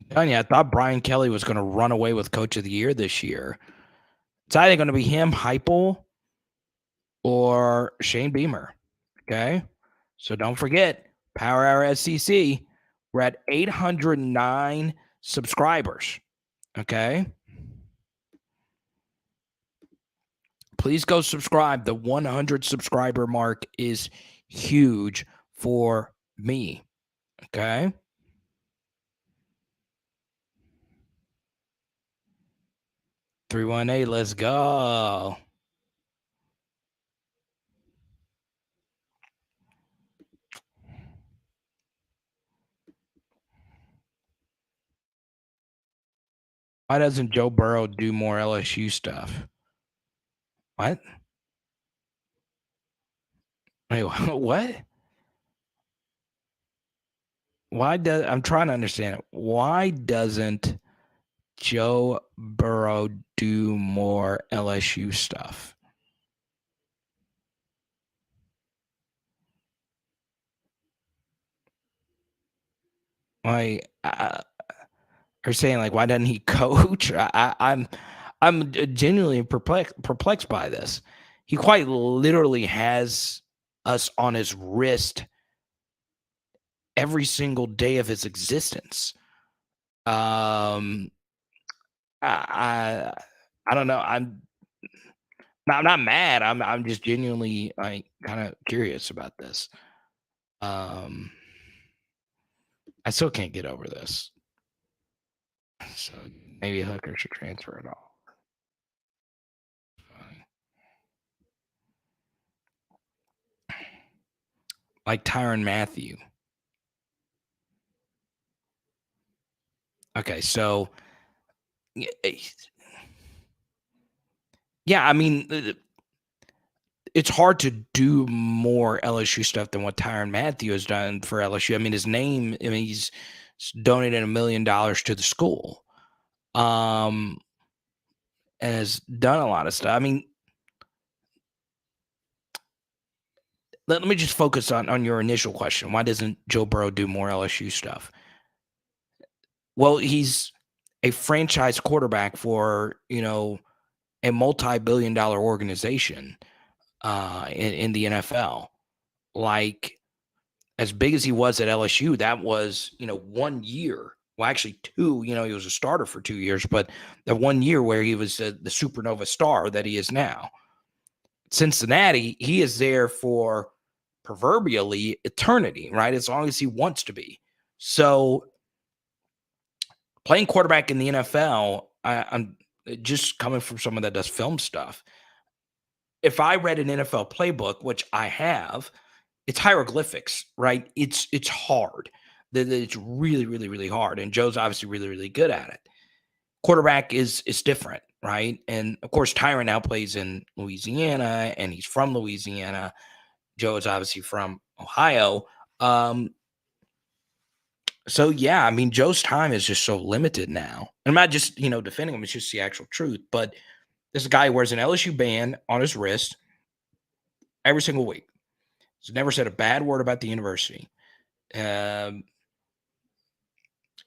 Telling you, I thought Brian Kelly was going to run away with Coach of the Year this year. It's either going to be him, Heupel, or Shane Beamer. Okay, so don't forget Power Hour SCC. We're at 809 subscribers. Okay, please go subscribe. The 100 subscriber mark is huge for me. Okay. 318, let's go. Why doesn't Joe Burrow do more LSU stuff? What? Wait, what? I'm trying to understand it. Why doesn't Joe Burrow do more LSU stuff? Why are saying like why doesn't he coach? I'm genuinely perplexed by this. He quite literally has us on his wrist every single day of his existence. Um, I I don't know. I'm not mad. I'm just genuinely like kind of curious about this. Um, I still can't get over this. So maybe Hooker should transfer it all. Like Tyrann Mathieu. Okay, so yeah, I mean, it's hard to do more LSU stuff than what Tyrann Mathieu has done for LSU. I mean, his name. I mean, he's donated $1 million to the school. and has done a lot of stuff. I mean, let me just focus on your initial question. Why doesn't Joe Burrow do more LSU stuff? Well, he's a franchise quarterback for, a multi-billion-dollar organization in the NFL. Like, as big as he was at LSU, that was, 1 year. Well, actually 2, he was a starter for 2 years, but the 1 year where he was the supernova star that he is now. Cincinnati, he is there for proverbially eternity, right? As long as he wants to be. So playing quarterback in the NFL, I'm just coming from someone that does film stuff. If I read an NFL playbook, which I have, it's hieroglyphics, right? It's hard. It's really, really, really hard. And Joe's obviously really, really good at it. Quarterback is different, right? And of course, Tyron now plays in Louisiana, and he's from Louisiana. Joe is obviously from Ohio. So yeah, I mean, Joe's time is just so limited now. I'm not just, defending him, it's just the actual truth. But this guy wears an LSU band on his wrist every single week. He's never said a bad word about the university.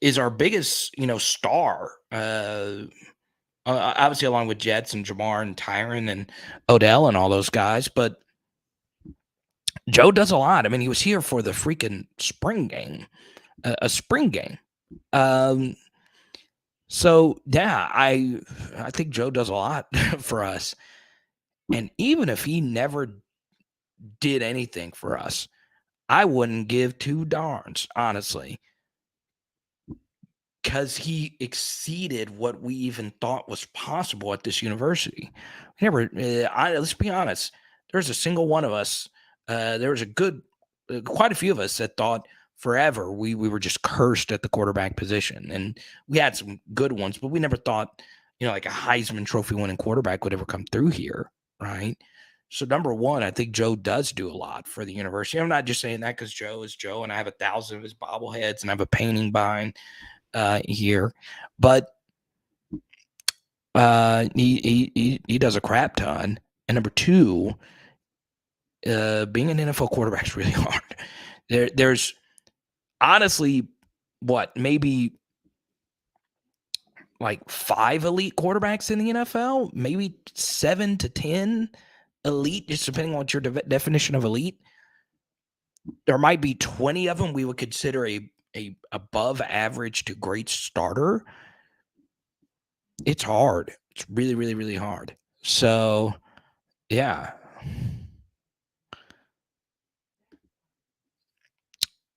Is our biggest, star. Obviously, along with Jets and Jamar and Tyron and Odell and all those guys. But Joe does a lot. I mean, he was here for the freaking spring game, a spring game. So yeah, I think Joe does a lot for us. And even if he never did anything for us, I wouldn't give two darns, honestly, because he exceeded what we even thought was possible at this university. Let's be honest, there's a single one of us, there was quite a few of us that thought forever we were just cursed at the quarterback position. And we had some good ones, but we never thought, like a Heisman Trophy winning quarterback would ever come through here, right? So number one, I think Joe does do a lot for the university. I'm not just saying that because Joe is Joe, and I have 1,000 of his bobbleheads, and I have a painting behind here, but he does a crap ton. And number two, being an NFL quarterback is really hard. There's honestly maybe like 5 elite quarterbacks in the NFL, maybe 7 to 10 elite, just depending on what your definition of elite. There might be 20 of them we would consider a above average to great starter. It's hard. It's really, really, really hard. So, yeah.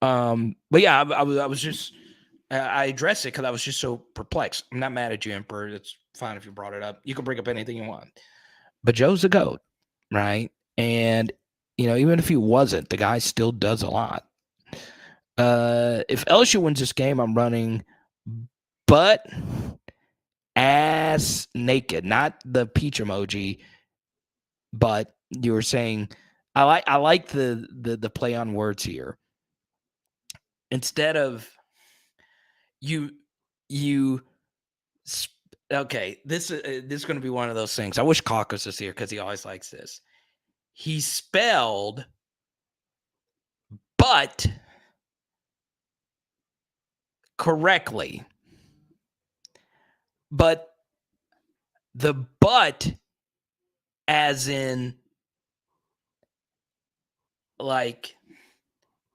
But yeah, I was just I addressed it because I was just so perplexed. I'm not mad at you, Emperor. It's fine if you brought it up. You can bring up anything you want. But Joe's a GOAT, right? And even if he wasn't, the guy still does a lot. If LSU wins this game, I'm running butt ass naked, not the peach emoji, but you were saying I like the play on words here. Instead of you okay, this is going to be one of those things. I wish Caucus was here because he always likes this. He spelled but correctly, but the but as in like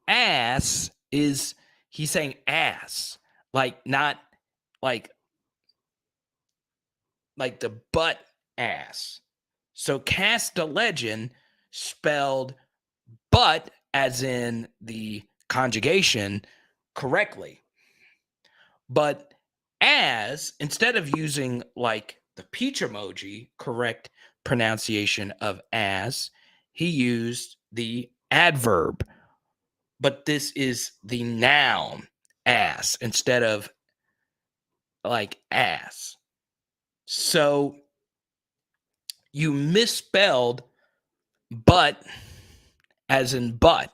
ass is he's saying ass, like not like the butt ass. So Cast a Legend spelled but as in the conjugation correctly. But as, instead of using like the peach emoji, correct pronunciation of as, he used the adverb. But this is the noun ass instead of like ass. So you misspelled but as in but.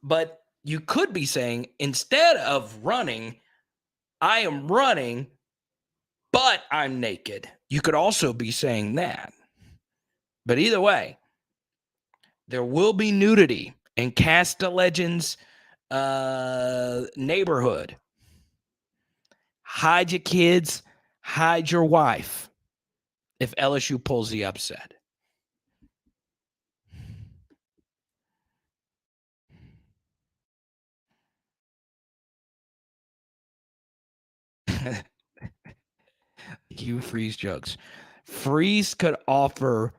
But you could be saying instead of running I am running, but I'm naked. You could also be saying that. But either way, there will be nudity in Cast of Legends neighborhood. Hide your kids, hide your wife if LSU pulls the upset. Hugh Freeze jokes. Freeze could offer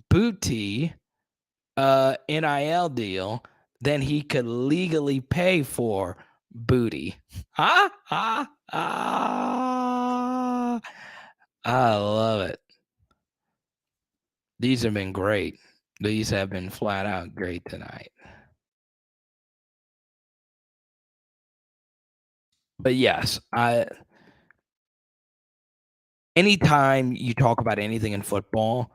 Booty NIL deal, then he could legally pay for Booty. I love it. These have been great. These have been flat out great tonight. But yes, anytime you talk about anything in football,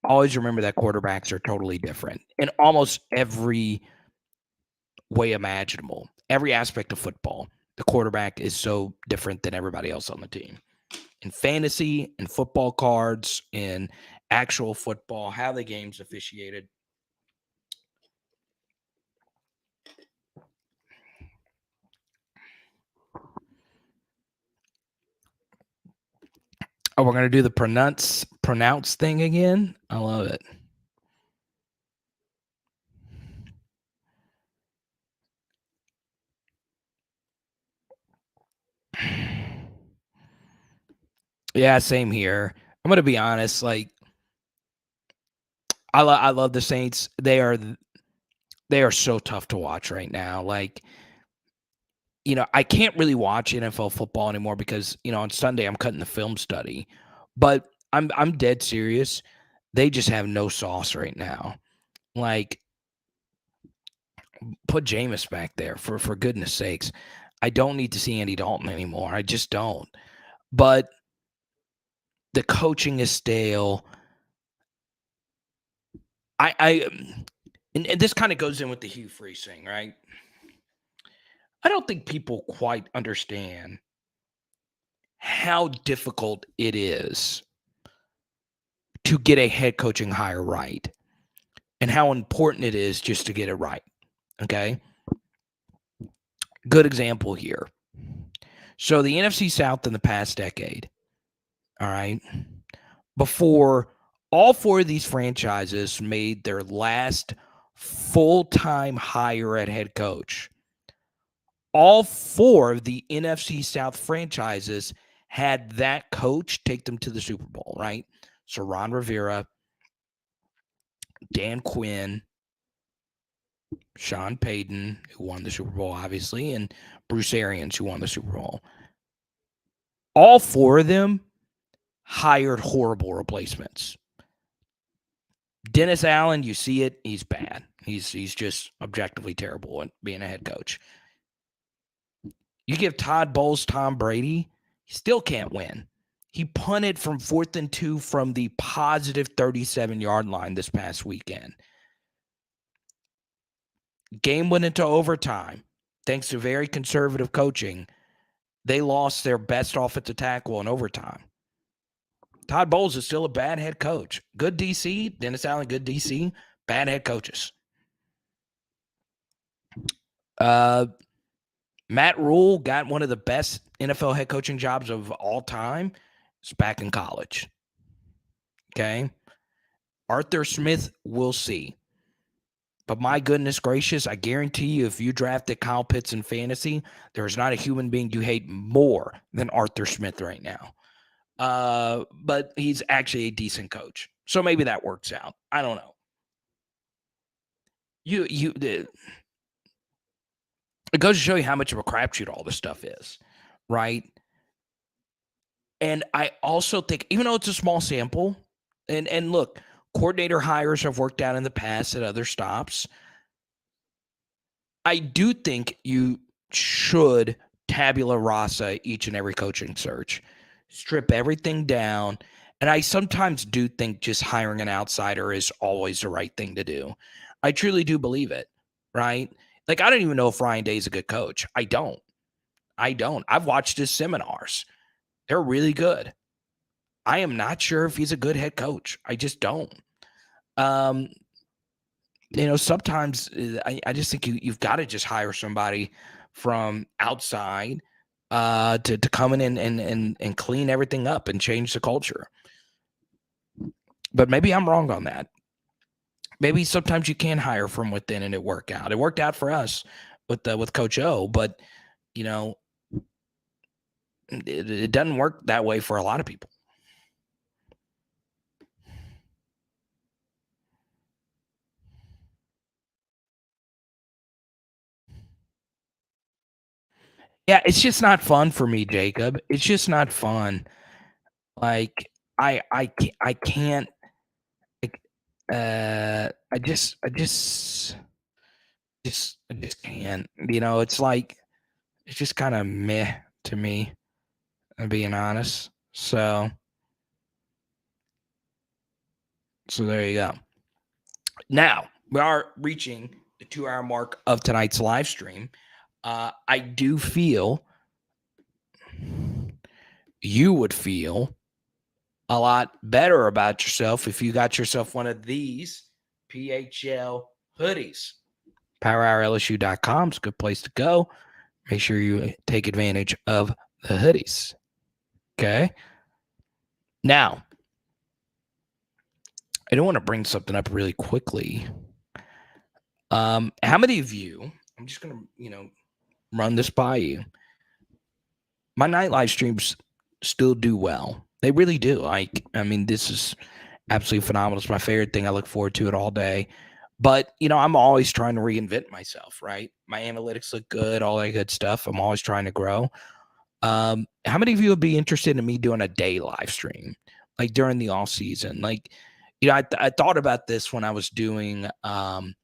always remember that quarterbacks are totally different in almost every way imaginable. Every aspect of football, the quarterback is so different than everybody else on the team. In fantasy, in football cards, in actual football, how the game's officiated. Oh, we're gonna do the pronounce thing again. I love it. Yeah, same here. I'm gonna be honest. Like, I love the Saints. They are so tough to watch right now. Like, I can't really watch NFL football anymore because on Sunday I'm cutting the film study. But I'm dead serious. They just have no sauce right now. Like, put Jameis back there for goodness sakes. I don't need to see Andy Dalton anymore. I just don't. But the coaching is stale. And this kind of goes in with the Hugh Freeze thing, right? I don't think people quite understand how difficult it is to get a head coaching hire right and how important it is just to get it right. Okay. Good example here. So the NFC South in the past decade, all right, before all four of these franchises made their last full-time hire at head coach, all four of the NFC South franchises had that coach take them to the Super Bowl, right? So Ron Rivera, Dan Quinn, Sean Payton, who won the Super Bowl, obviously, and Bruce Arians, who won the Super Bowl. All four of them hired horrible replacements. Dennis Allen, you see it, he's bad. He's just objectively terrible at being a head coach. You give Todd Bowles Tom Brady, he still can't win. He punted from 4th and 2 from the positive 37-yard line this past weekend. Game went into overtime. Thanks to very conservative coaching, they lost their best offensive tackle in overtime. Todd Bowles is still a bad head coach. Good DC, Dennis Allen, good DC, bad head coaches. Matt Rule got one of the best NFL head coaching jobs of all time. It's back in college. Okay. Arthur Smith, we'll see. But my goodness gracious, I guarantee you, if you drafted Kyle Pitts in fantasy, there is not a human being you hate more than Arthur Smith right now. But he's actually a decent coach. So maybe that works out. I don't know. It goes to show you how much of a crapshoot all this stuff is, right? And I also think, even though it's a small sample, and look, coordinator hires have worked out in the past at other stops. I do think you should tabula rasa each and every coaching search, strip everything down. And I sometimes do think just hiring an outsider is always the right thing to do. I truly do believe it, right? Like, I don't even know if Ryan Day is a good coach. I don't. I don't. I've watched his seminars. They're really good. I am not sure if he's a good head coach. I just don't. Sometimes I just think you've got to just hire somebody from outside to come in and clean everything up and change the culture. But maybe I'm wrong on that. Maybe sometimes you can hire from within and it work out. It worked out for us with Coach O, but it doesn't work that way for a lot of people. Yeah, it's just not fun for me, Jacob. It's just not fun. Like I can't. Like, I just can't. It's like it's just kind of meh to me. I'm being honest. So there you go. Now we are reaching the 2-hour mark of tonight's live stream. I do feel you would feel a lot better about yourself if you got yourself one of these PHL hoodies. PowerHourLSU.com is a good place to go. Make sure you take advantage of the hoodies. Okay. Now, I don't want to bring something up really quickly. How many of you, I'm just going to, run this by you. My night live streams still do well. They really do. This is absolutely phenomenal. It's my favorite thing. I look forward to it all day. But, I'm always trying to reinvent myself, right? My analytics look good, all that good stuff. I'm always trying to grow. How many of you would be interested in me doing a day live stream, like during the off season? Like, I thought about this when I was doing, I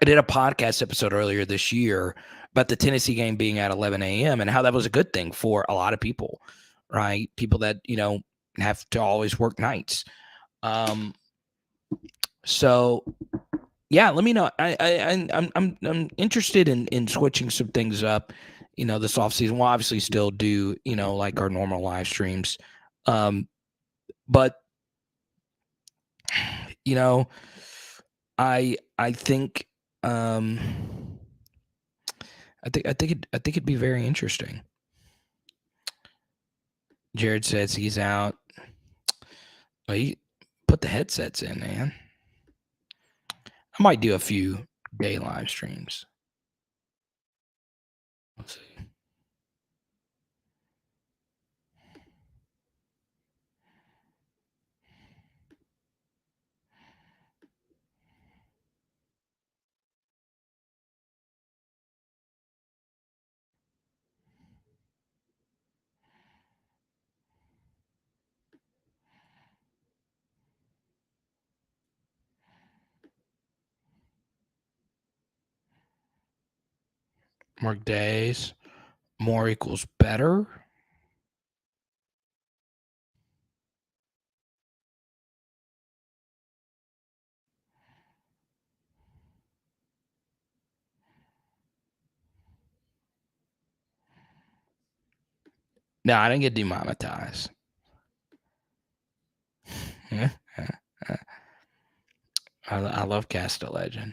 did a podcast episode earlier this year about the Tennessee game being at 11 a.m. and how that was a good thing for a lot of people, right? People that, have to always work nights. So yeah, let me know. I'm interested in switching some things up, this off season. We'll obviously still do, like our normal live streams. But I think I think it'd be very interesting. Jared says he's out. Well, he put the headsets in, man. I might do a few day live streams. Let's see. More days, more equals better. No, I didn't get demonetized. I love Cast a Legend.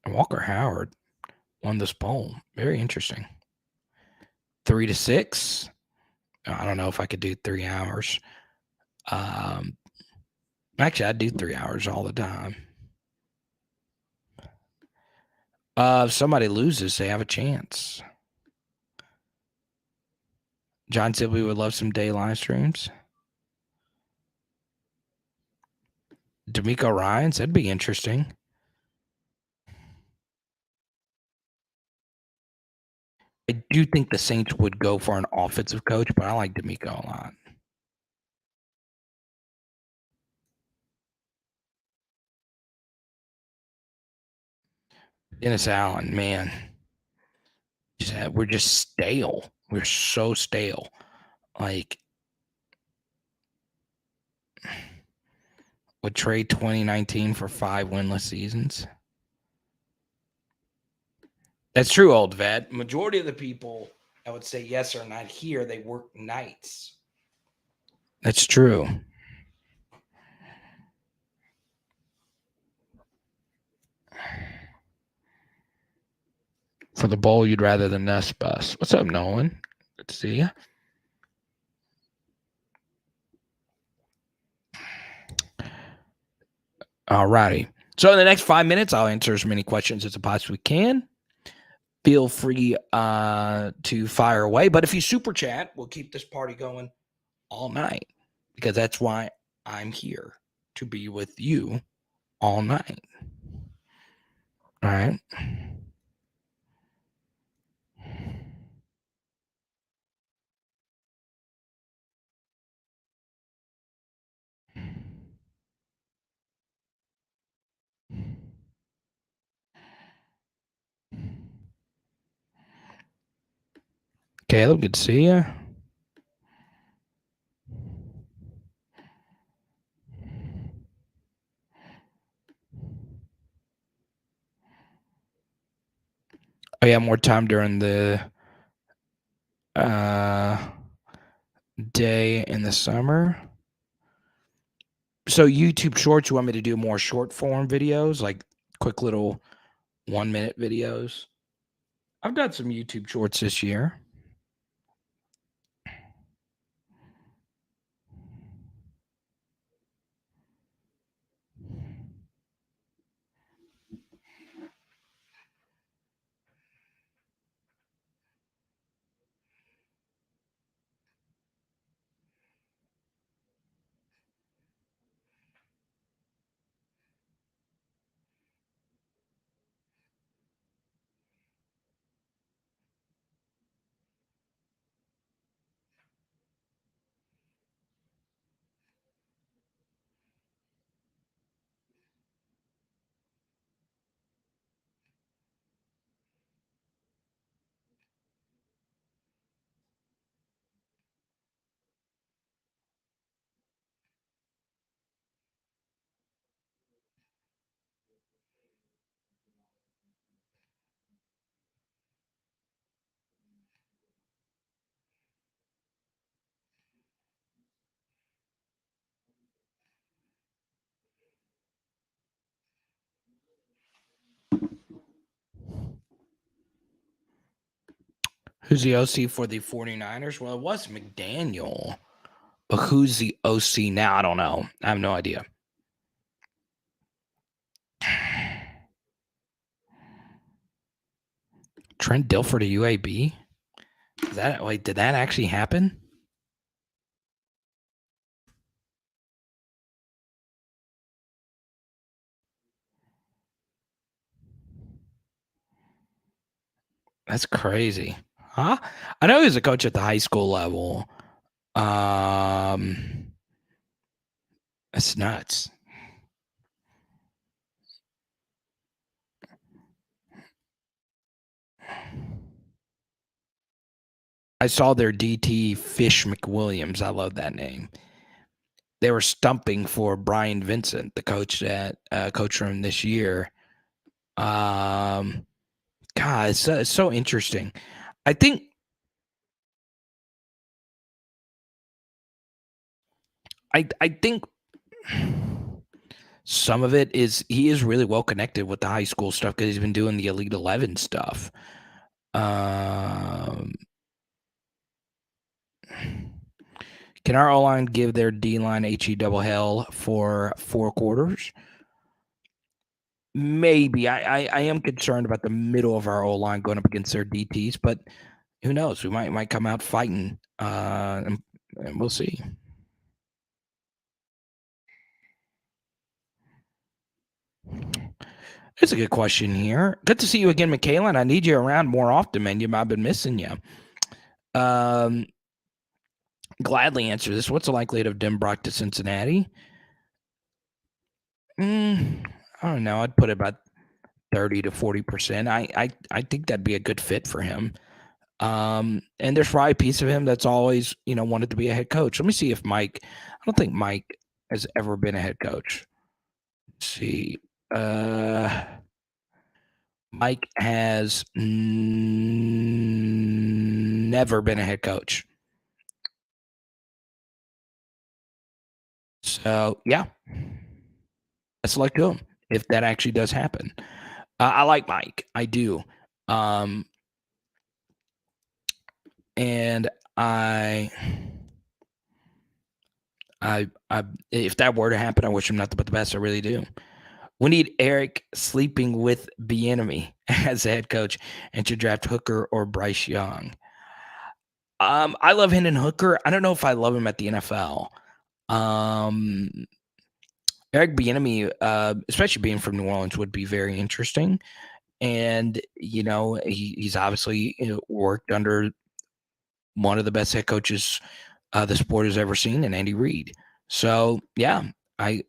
Walker Howard won this poll. Very interesting. 3 to 6. I don't know if I could do 3 hours. Actually, I do 3 hours all the time. If somebody loses, they have a chance. John said we would love some day live streams. D'Amico Ryans, that'd be interesting. I do think the Saints would go for an offensive coach, but I like D'Amico a lot. Dennis Allen, man. We're just stale. We're so stale. Like, would trade 2019 for 5 winless seasons. That's true, old vet. Majority of the people I would say yes are not here. They work nights. That's true. For the bowl, you'd rather the Nest Bus. What's up, Nolan? Good to see you. All righty. So in the next 5 minutes, I'll answer as many questions as I possibly can. Feel free to fire away. But if you super chat, we'll keep this party going all night, because that's why I'm here, to be with you all night. All right. Caleb, good to see you. Oh yeah, more time during the day in the summer. So YouTube Shorts, you want me to do more short form videos, like quick little 1 minute videos? I've done some YouTube Shorts this year. Who's the OC for the 49ers? Well, it was McDaniel. But who's the OC now? I don't know. I have no idea. Trent Dilfer to UAB? Did that actually happen? That's crazy. Huh? I know he was a coach at the high school level. That's nuts. I saw their DT Fish McWilliams. I love that name. They were stumping for Brian Vincent, the coach that coached for him this year. God, it's so interesting. I think some of it is he is really well connected with the high school stuff because he's been doing the Elite 11 stuff. Can our O-line give their D-line HE double hell for 4 quarters? Maybe. I am concerned about the middle of our O-line going up against their DTs, but who knows? We might come out fighting, and we'll see. That's a good question here. Good to see you again, Michaela. I need you around more often, man. I've been missing you. Gladly answer this. What's the likelihood of Denbrock to Cincinnati? I don't know. I'd put it about 30 to 40%. I think that'd be a good fit for him. And there's probably a piece of him that's always, wanted to be a head coach. Let me see if Mike. I don't think Mike has ever been a head coach. Let's see. Mike has never been a head coach. So, yeah. Best of luck to him if that actually does happen. I like Mike. I do. And I if that were to happen, I wish him nothing but the best. I really do. We need Eric sleeping with Bieniemy as the head coach and should draft Hooker or Bryce Young. I love Hendon Hooker. I don't know if I love him at the NFL. Eric Bieniemy, especially being from New Orleans, would be very interesting. And he's obviously worked under one of the best head coaches the sport has ever seen, in Andy Reid. So yeah, I'd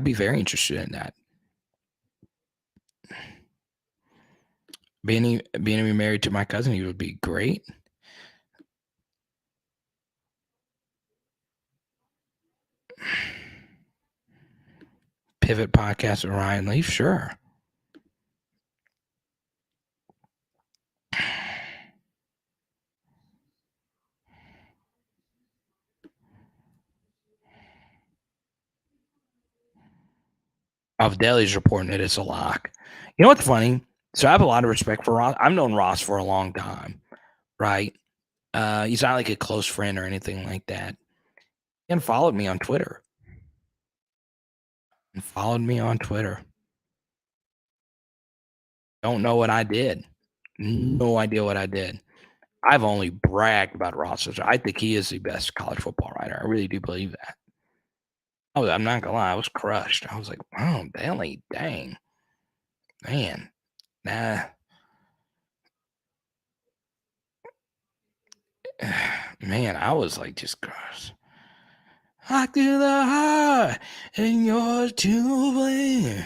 be very interested in that. Being married to my cousin, he would be great. Pivot podcast with Ryan Leaf, sure. Of Daly's reporting it, it's a lock. You know what's funny? So I have a lot of respect for Ross. I've known Ross for a long time, right? He's not like a close friend or anything like that. And followed me on Twitter. Don't know what I did. No idea what I did. I've only bragged about Ross. I think he is the best college football writer. I really do believe that. Oh, I'm not gonna lie. I was crushed. I was like, oh, Bailey, dang. Man, nah. Man, I was like just gross. Lock to the heart and yours to blame.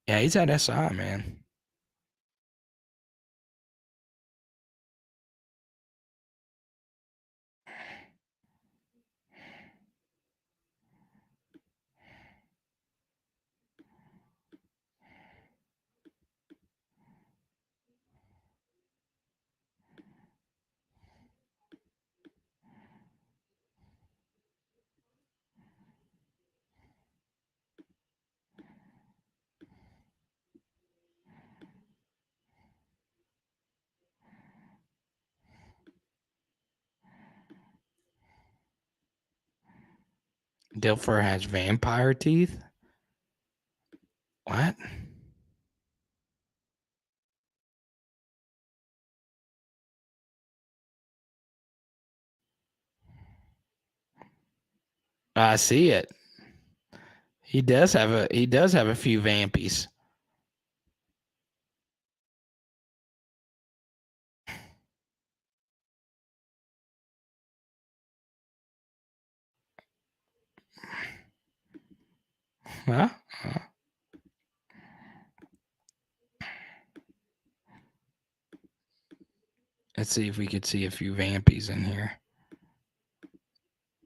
Yeah, he's at SI, man. Dilfer has vampire teeth. What? I see it. He does have a few vampies. Huh? Let's see if we could see a few vampies in here.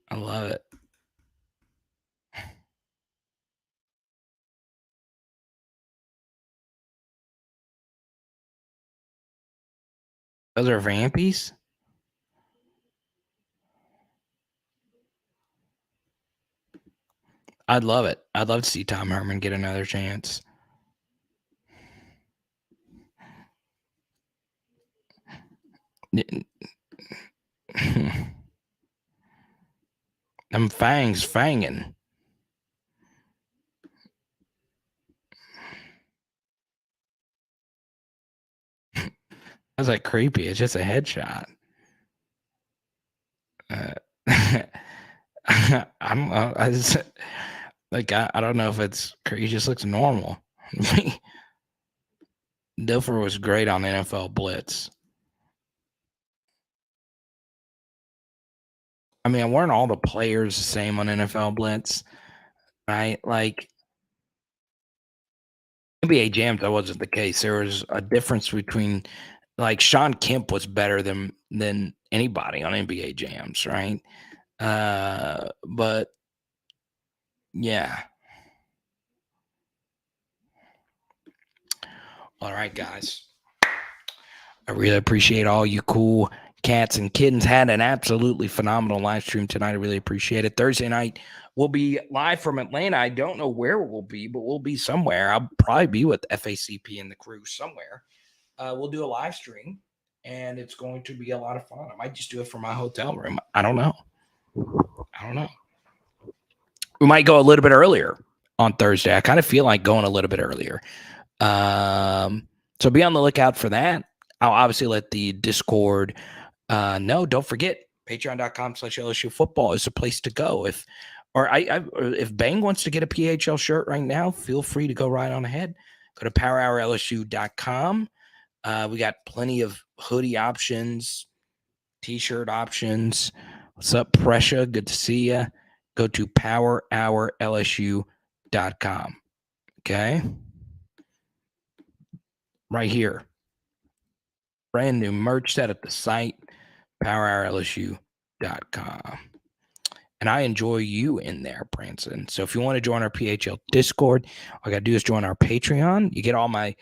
I love it. Those are vampies? I'd love it. I'd love to see Tom Herman get another chance. Them fangs fanging. That's like creepy. It's just a headshot. I don't know. I just like I don't know if it's he just looks normal. Dilfer was great on NFL Blitz. I mean, weren't all the players the same on NFL Blitz, right? Like NBA Jams, that wasn't the case. There was a difference between like Sean Kemp was better than anybody on NBA Jams, right? But Yeah. All right, guys. I really appreciate all you cool cats and kittens. Had an absolutely phenomenal live stream tonight. I really appreciate it. Thursday night, we'll be live from Atlanta. I don't know where we'll be, but we'll be somewhere. I'll probably be with FACP and the crew somewhere. We'll do a live stream, and it's going to be a lot of fun. I might just do it from my hotel room. I don't know. We might go a little bit earlier on Thursday. I kind of feel like going a little bit earlier. So be on the lookout for that. I'll obviously let the Discord know. Don't forget, patreon.com/LSU football is a place to go. If Bang wants to get a PHL shirt right now, feel free to go right on ahead. Go to powerhourlsu.com. We got plenty of hoodie options, t-shirt options. What's up, Pressure? Good to see you. Go to powerhourlsu.com. Okay. Right here. Brand new merch set at the site, powerhourlsu.com. And I enjoy you in there, Branson. So if you want to join our PHL Discord, all you got to do is join our Patreon. You get all my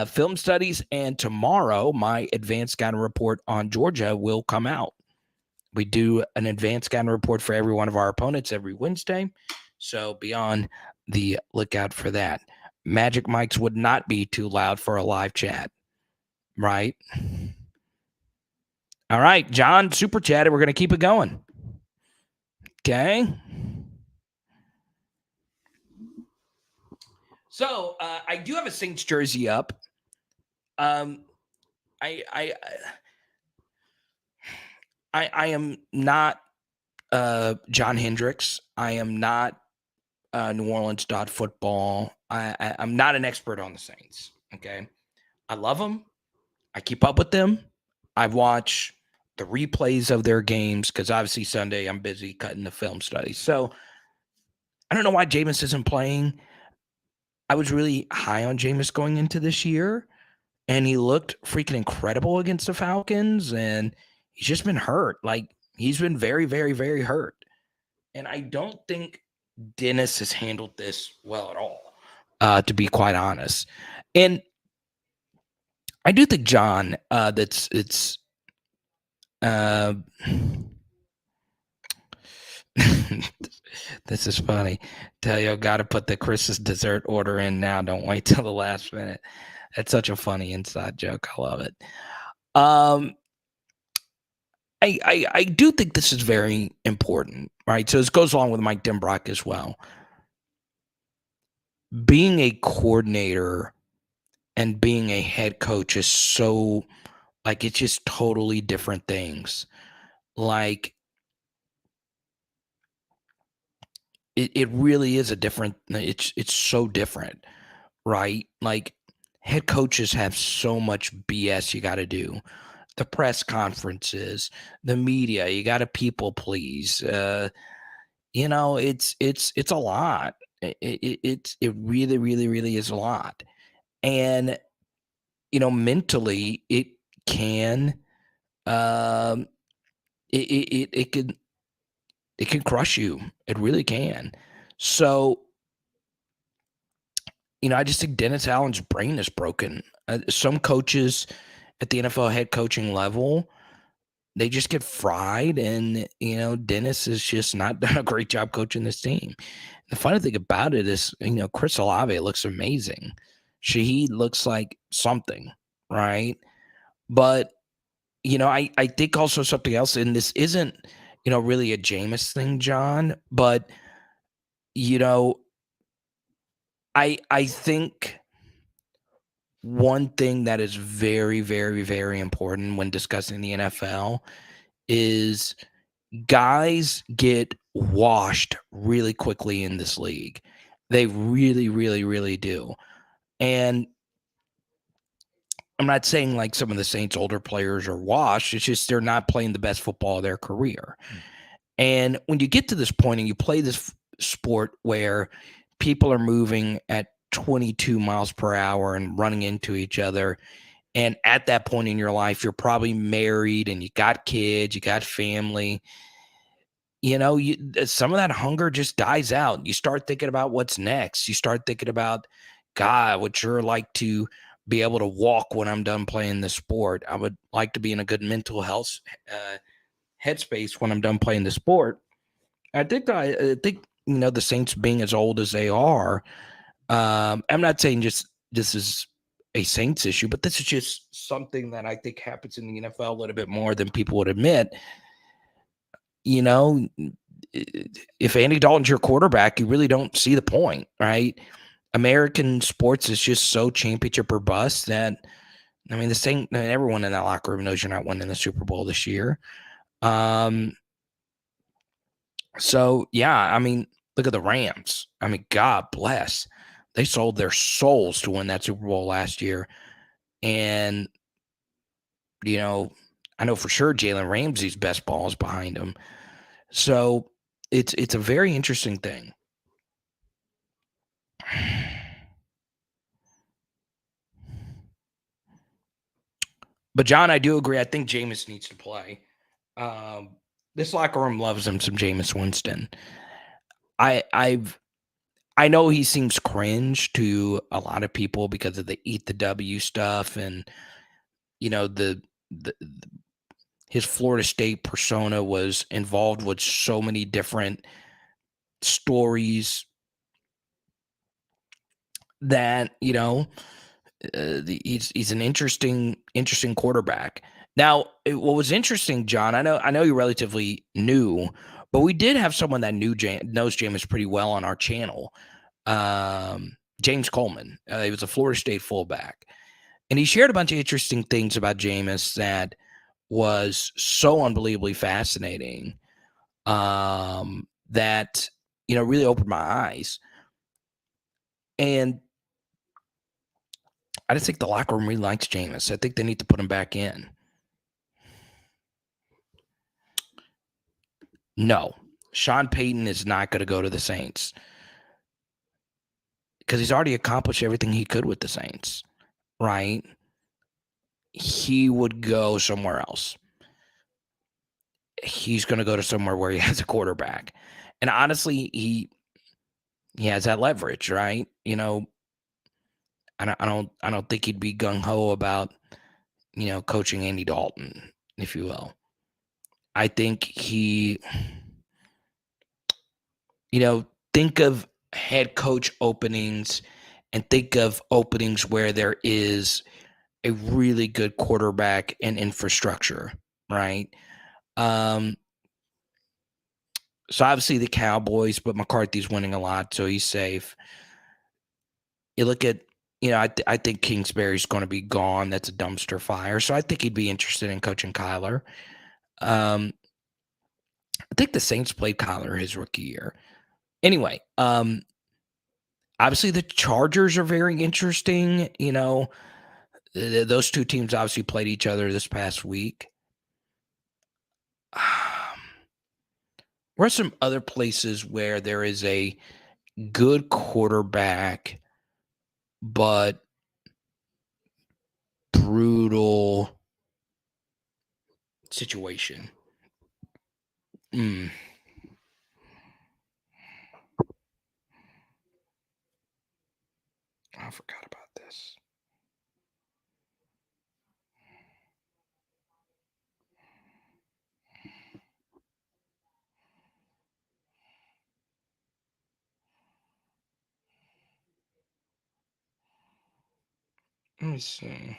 film studies. And tomorrow, my advanced scouting report on Georgia will come out. We do an advanced scouting report for every one of our opponents every Wednesday. So be on the lookout for that. Magic mics would not be too loud for a live chat, right? All right, John, super chatted. We're going to keep it going. Okay. So I do have a Saints jersey up. I am not John Hendricks. I am not New Orleans football. I'm not an expert on the Saints. Okay. I love them. I keep up with them. I watch the replays of their games because obviously Sunday I'm busy cutting the film study. So I don't know why Jameis isn't playing. I was really high on Jameis going into this year, and he looked freaking incredible against the Falcons, and he's just been hurt. Like, he's been very, very, very hurt. And I don't think Dennis has handled this well at all, to be quite honest. And I do think, John, this is funny. Tell you, got to put the Chris's dessert order in now. Don't wait till the last minute. That's such a funny inside joke. I love it. I do think this is very important, right? So this goes along with Mike Denbrock as well. Being a coordinator and being a head coach is so, like, it's just totally different things. Like, it really is a different, it's so different, right? Like, head coaches have so much BS you got to do. The press conferences, the media, you got to people please. You know, it's a lot. It really, really, really is a lot. And, you know, mentally it can, it can crush you. It really can. So, you know, I just think Dennis Allen's brain is broken. Some coaches at the NFL head coaching level, they just get fried, and, you know, Dennis has just not done a great job coaching this team. The funny thing about it is, you know, Chris Olave looks amazing. Shaheed looks like something, right? But, you know, I think also something else, and this isn't, you know, really a Jameis thing, John, but, you know, I think one thing that is very, very, very important when discussing the NFL is guys get washed really quickly in this league. They really, really, really do. And I'm not saying like some of the Saints' older players are washed. It's just they're not playing the best football of their career. And when you get to this point and you play this sport where people are moving at 22 miles per hour and running into each other, and at that point in your life, you're probably married and you got kids, you got family, some of that hunger just dies out. You start thinking about what's next. You start thinking about, God, I would sure like to be able to walk when I'm done playing the sport. I would like to be in a good mental health headspace when I'm done playing the sport. I think the Saints being as old as they are. I'm not saying just this is a Saints issue, but this is just something that I think happens in the NFL a little bit more than people would admit. If Andy Dalton's your quarterback, you really don't see the point, right? American sports is just so championship or bust that, I mean, everyone in that locker room knows you're not winning the Super Bowl this year. So, yeah, I mean, look at the Rams. I mean, God bless. They sold their souls to win that Super Bowl last year. And, I know for sure Jalen Ramsey's best ball is behind him. So it's a very interesting thing. But, John, I do agree. I think Jameis needs to play. This locker room loves him some Jameis Winston. I know he seems cringe to a lot of people because of the eat the W stuff and the his Florida State persona was involved with so many different stories that he's an interesting quarterback. Now, what was interesting, John, I know you're relatively new, but we did have someone that knows Jameis pretty well on our channel. James Coleman. He was a Florida State fullback, and he shared a bunch of interesting things about Jameis that was so unbelievably fascinating. That really opened my eyes, and I just think the locker room really likes Jameis. I think they need to put him back in. No, Sean Payton is not going to go to the Saints because he's already accomplished everything he could with the Saints, right? He would go somewhere else. He's going to go to somewhere where he has a quarterback. And honestly, he has that leverage, right? I don't think he'd be gung ho about, coaching Andy Dalton, if you will. I think he, think of head coach openings and think of openings where there is a really good quarterback and infrastructure, right? So obviously the Cowboys, but McCarthy's winning a lot, so he's safe. You look at, I think Kingsbury's going to be gone. That's a dumpster fire. So I think he'd be interested in coaching Kyler. I think the Saints played Kyler his rookie year. Anyway, obviously the Chargers are very interesting. Those two teams obviously played each other this past week. Where are some other places where there is a good quarterback, but brutal situation? I forgot about this. Let me see.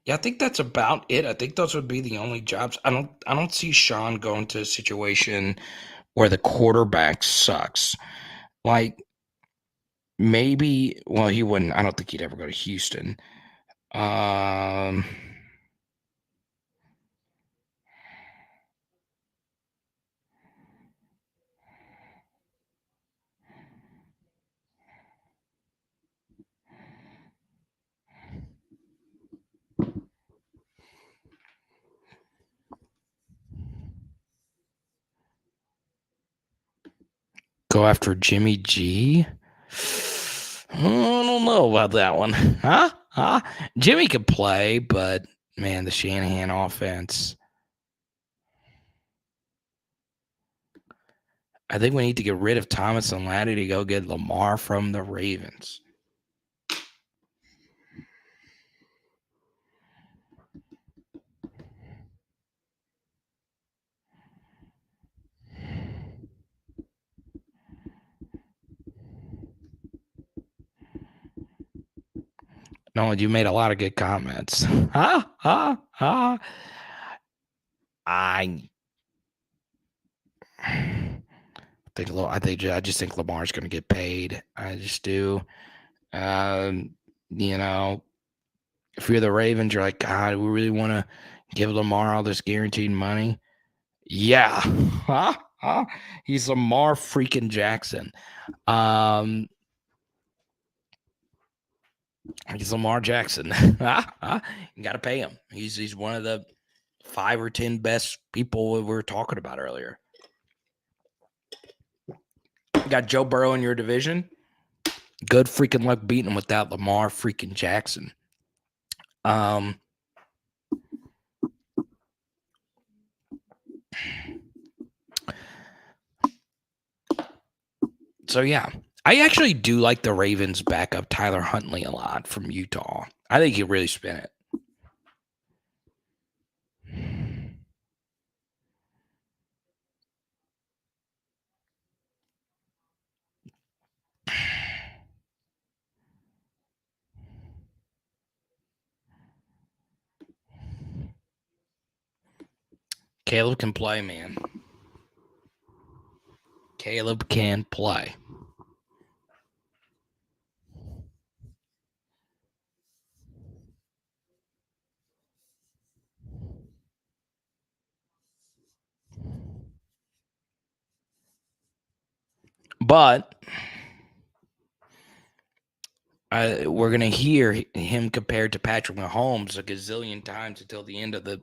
Yeah, I think that's about it. I think those would be the only jobs. I don't see Sean going to a situation where the quarterback sucks. Like maybe, well, he wouldn't. I don't think he'd ever go to Houston. Um, go after Jimmy G. I don't know about that one. Huh? Jimmy could play, but man, the Shanahan offense. I think we need to get rid of Thomas and Laddie to go get Lamar from the Ravens. No, you made a lot of good comments. I I just think Lamar's going to get paid. I just do. You know, if you're the Ravens, you're like, God, we really want to give Lamar all this guaranteed money. Yeah, he's Lamar freaking Jackson. He's Lamar Jackson. You got to pay him. He's one of the 5 or 10 best people we were talking about earlier. You got Joe Burrow in your division. Good freaking luck beating him without Lamar freaking Jackson. So yeah, I actually do like the Ravens backup Tyler Huntley a lot from Utah. I think he really spin it. Caleb can play, man. Caleb can play. But we're going to hear him compared to Patrick Mahomes a gazillion times until the end of the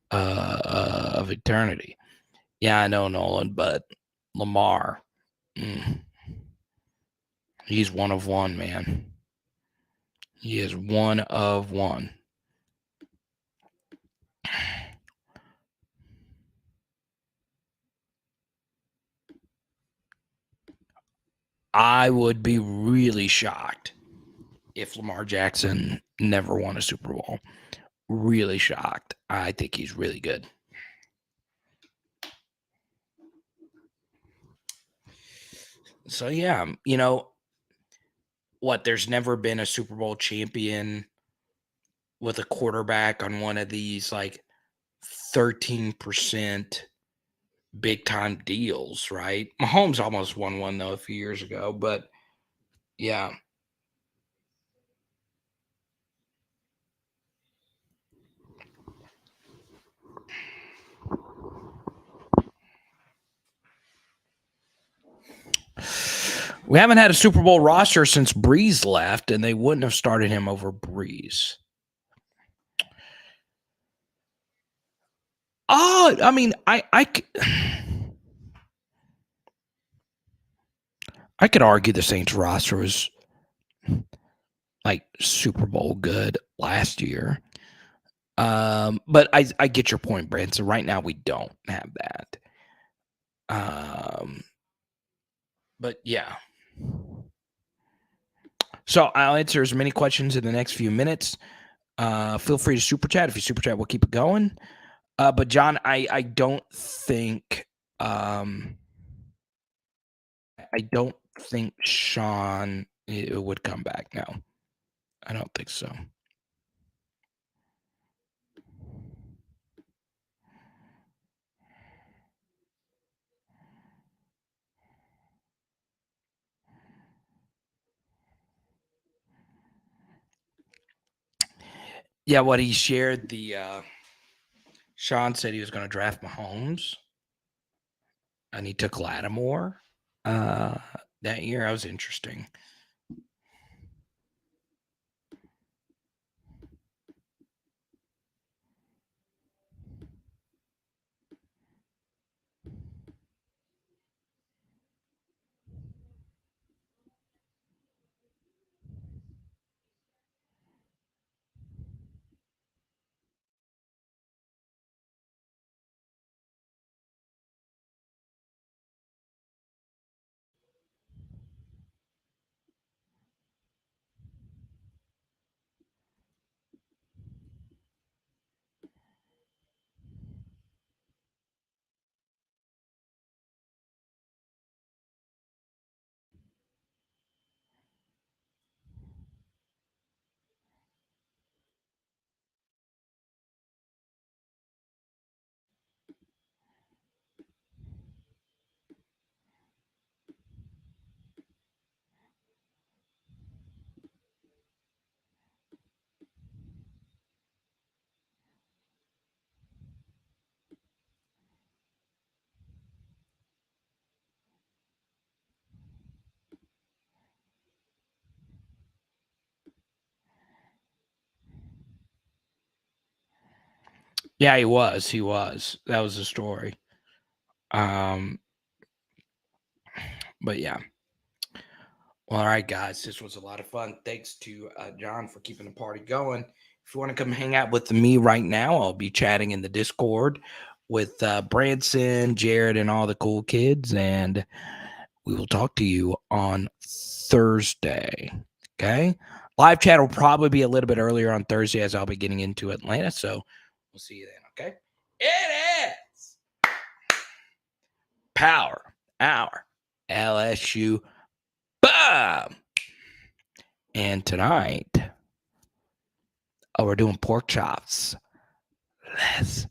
of eternity. Yeah, I know, Nolan, but Lamar, he's one of one, man. He is one of one. I would be really shocked if Lamar Jackson never won a Super Bowl. Really shocked. I think he's really good. So, yeah, what? There's never been a Super Bowl champion with a quarterback on one of these, like, 13% big-time deals, right? Mahomes almost won one, though, a few years ago. But, yeah. We haven't had a Super Bowl roster since Breeze left, and they wouldn't have started him over Breeze. Oh, I mean, I could argue the Saints roster was like Super Bowl good last year. But I get your point, Brent. So right now we don't have that. But yeah. So I'll answer as many questions in the next few minutes. Feel free to super chat. If you super chat, we'll keep it going. But John, I don't think Sean would come back now. I don't think so. Yeah, what he shared Sean said he was going to draft Mahomes, and he took Lattimore that year. That was interesting. Yeah, he was. He was. That was the story. But yeah. Well, all right, guys. This was a lot of fun. Thanks to John for keeping the party going. If you want to come hang out with me right now, I'll be chatting in the Discord with Branson, Jared, and all the cool kids. And we will talk to you on Thursday. Okay. Live chat will probably be a little bit earlier on Thursday as I'll be getting into Atlanta. So we'll see you then. Okay. It is Power Hour LSU. Bam! And tonight, we're doing pork chops. Let's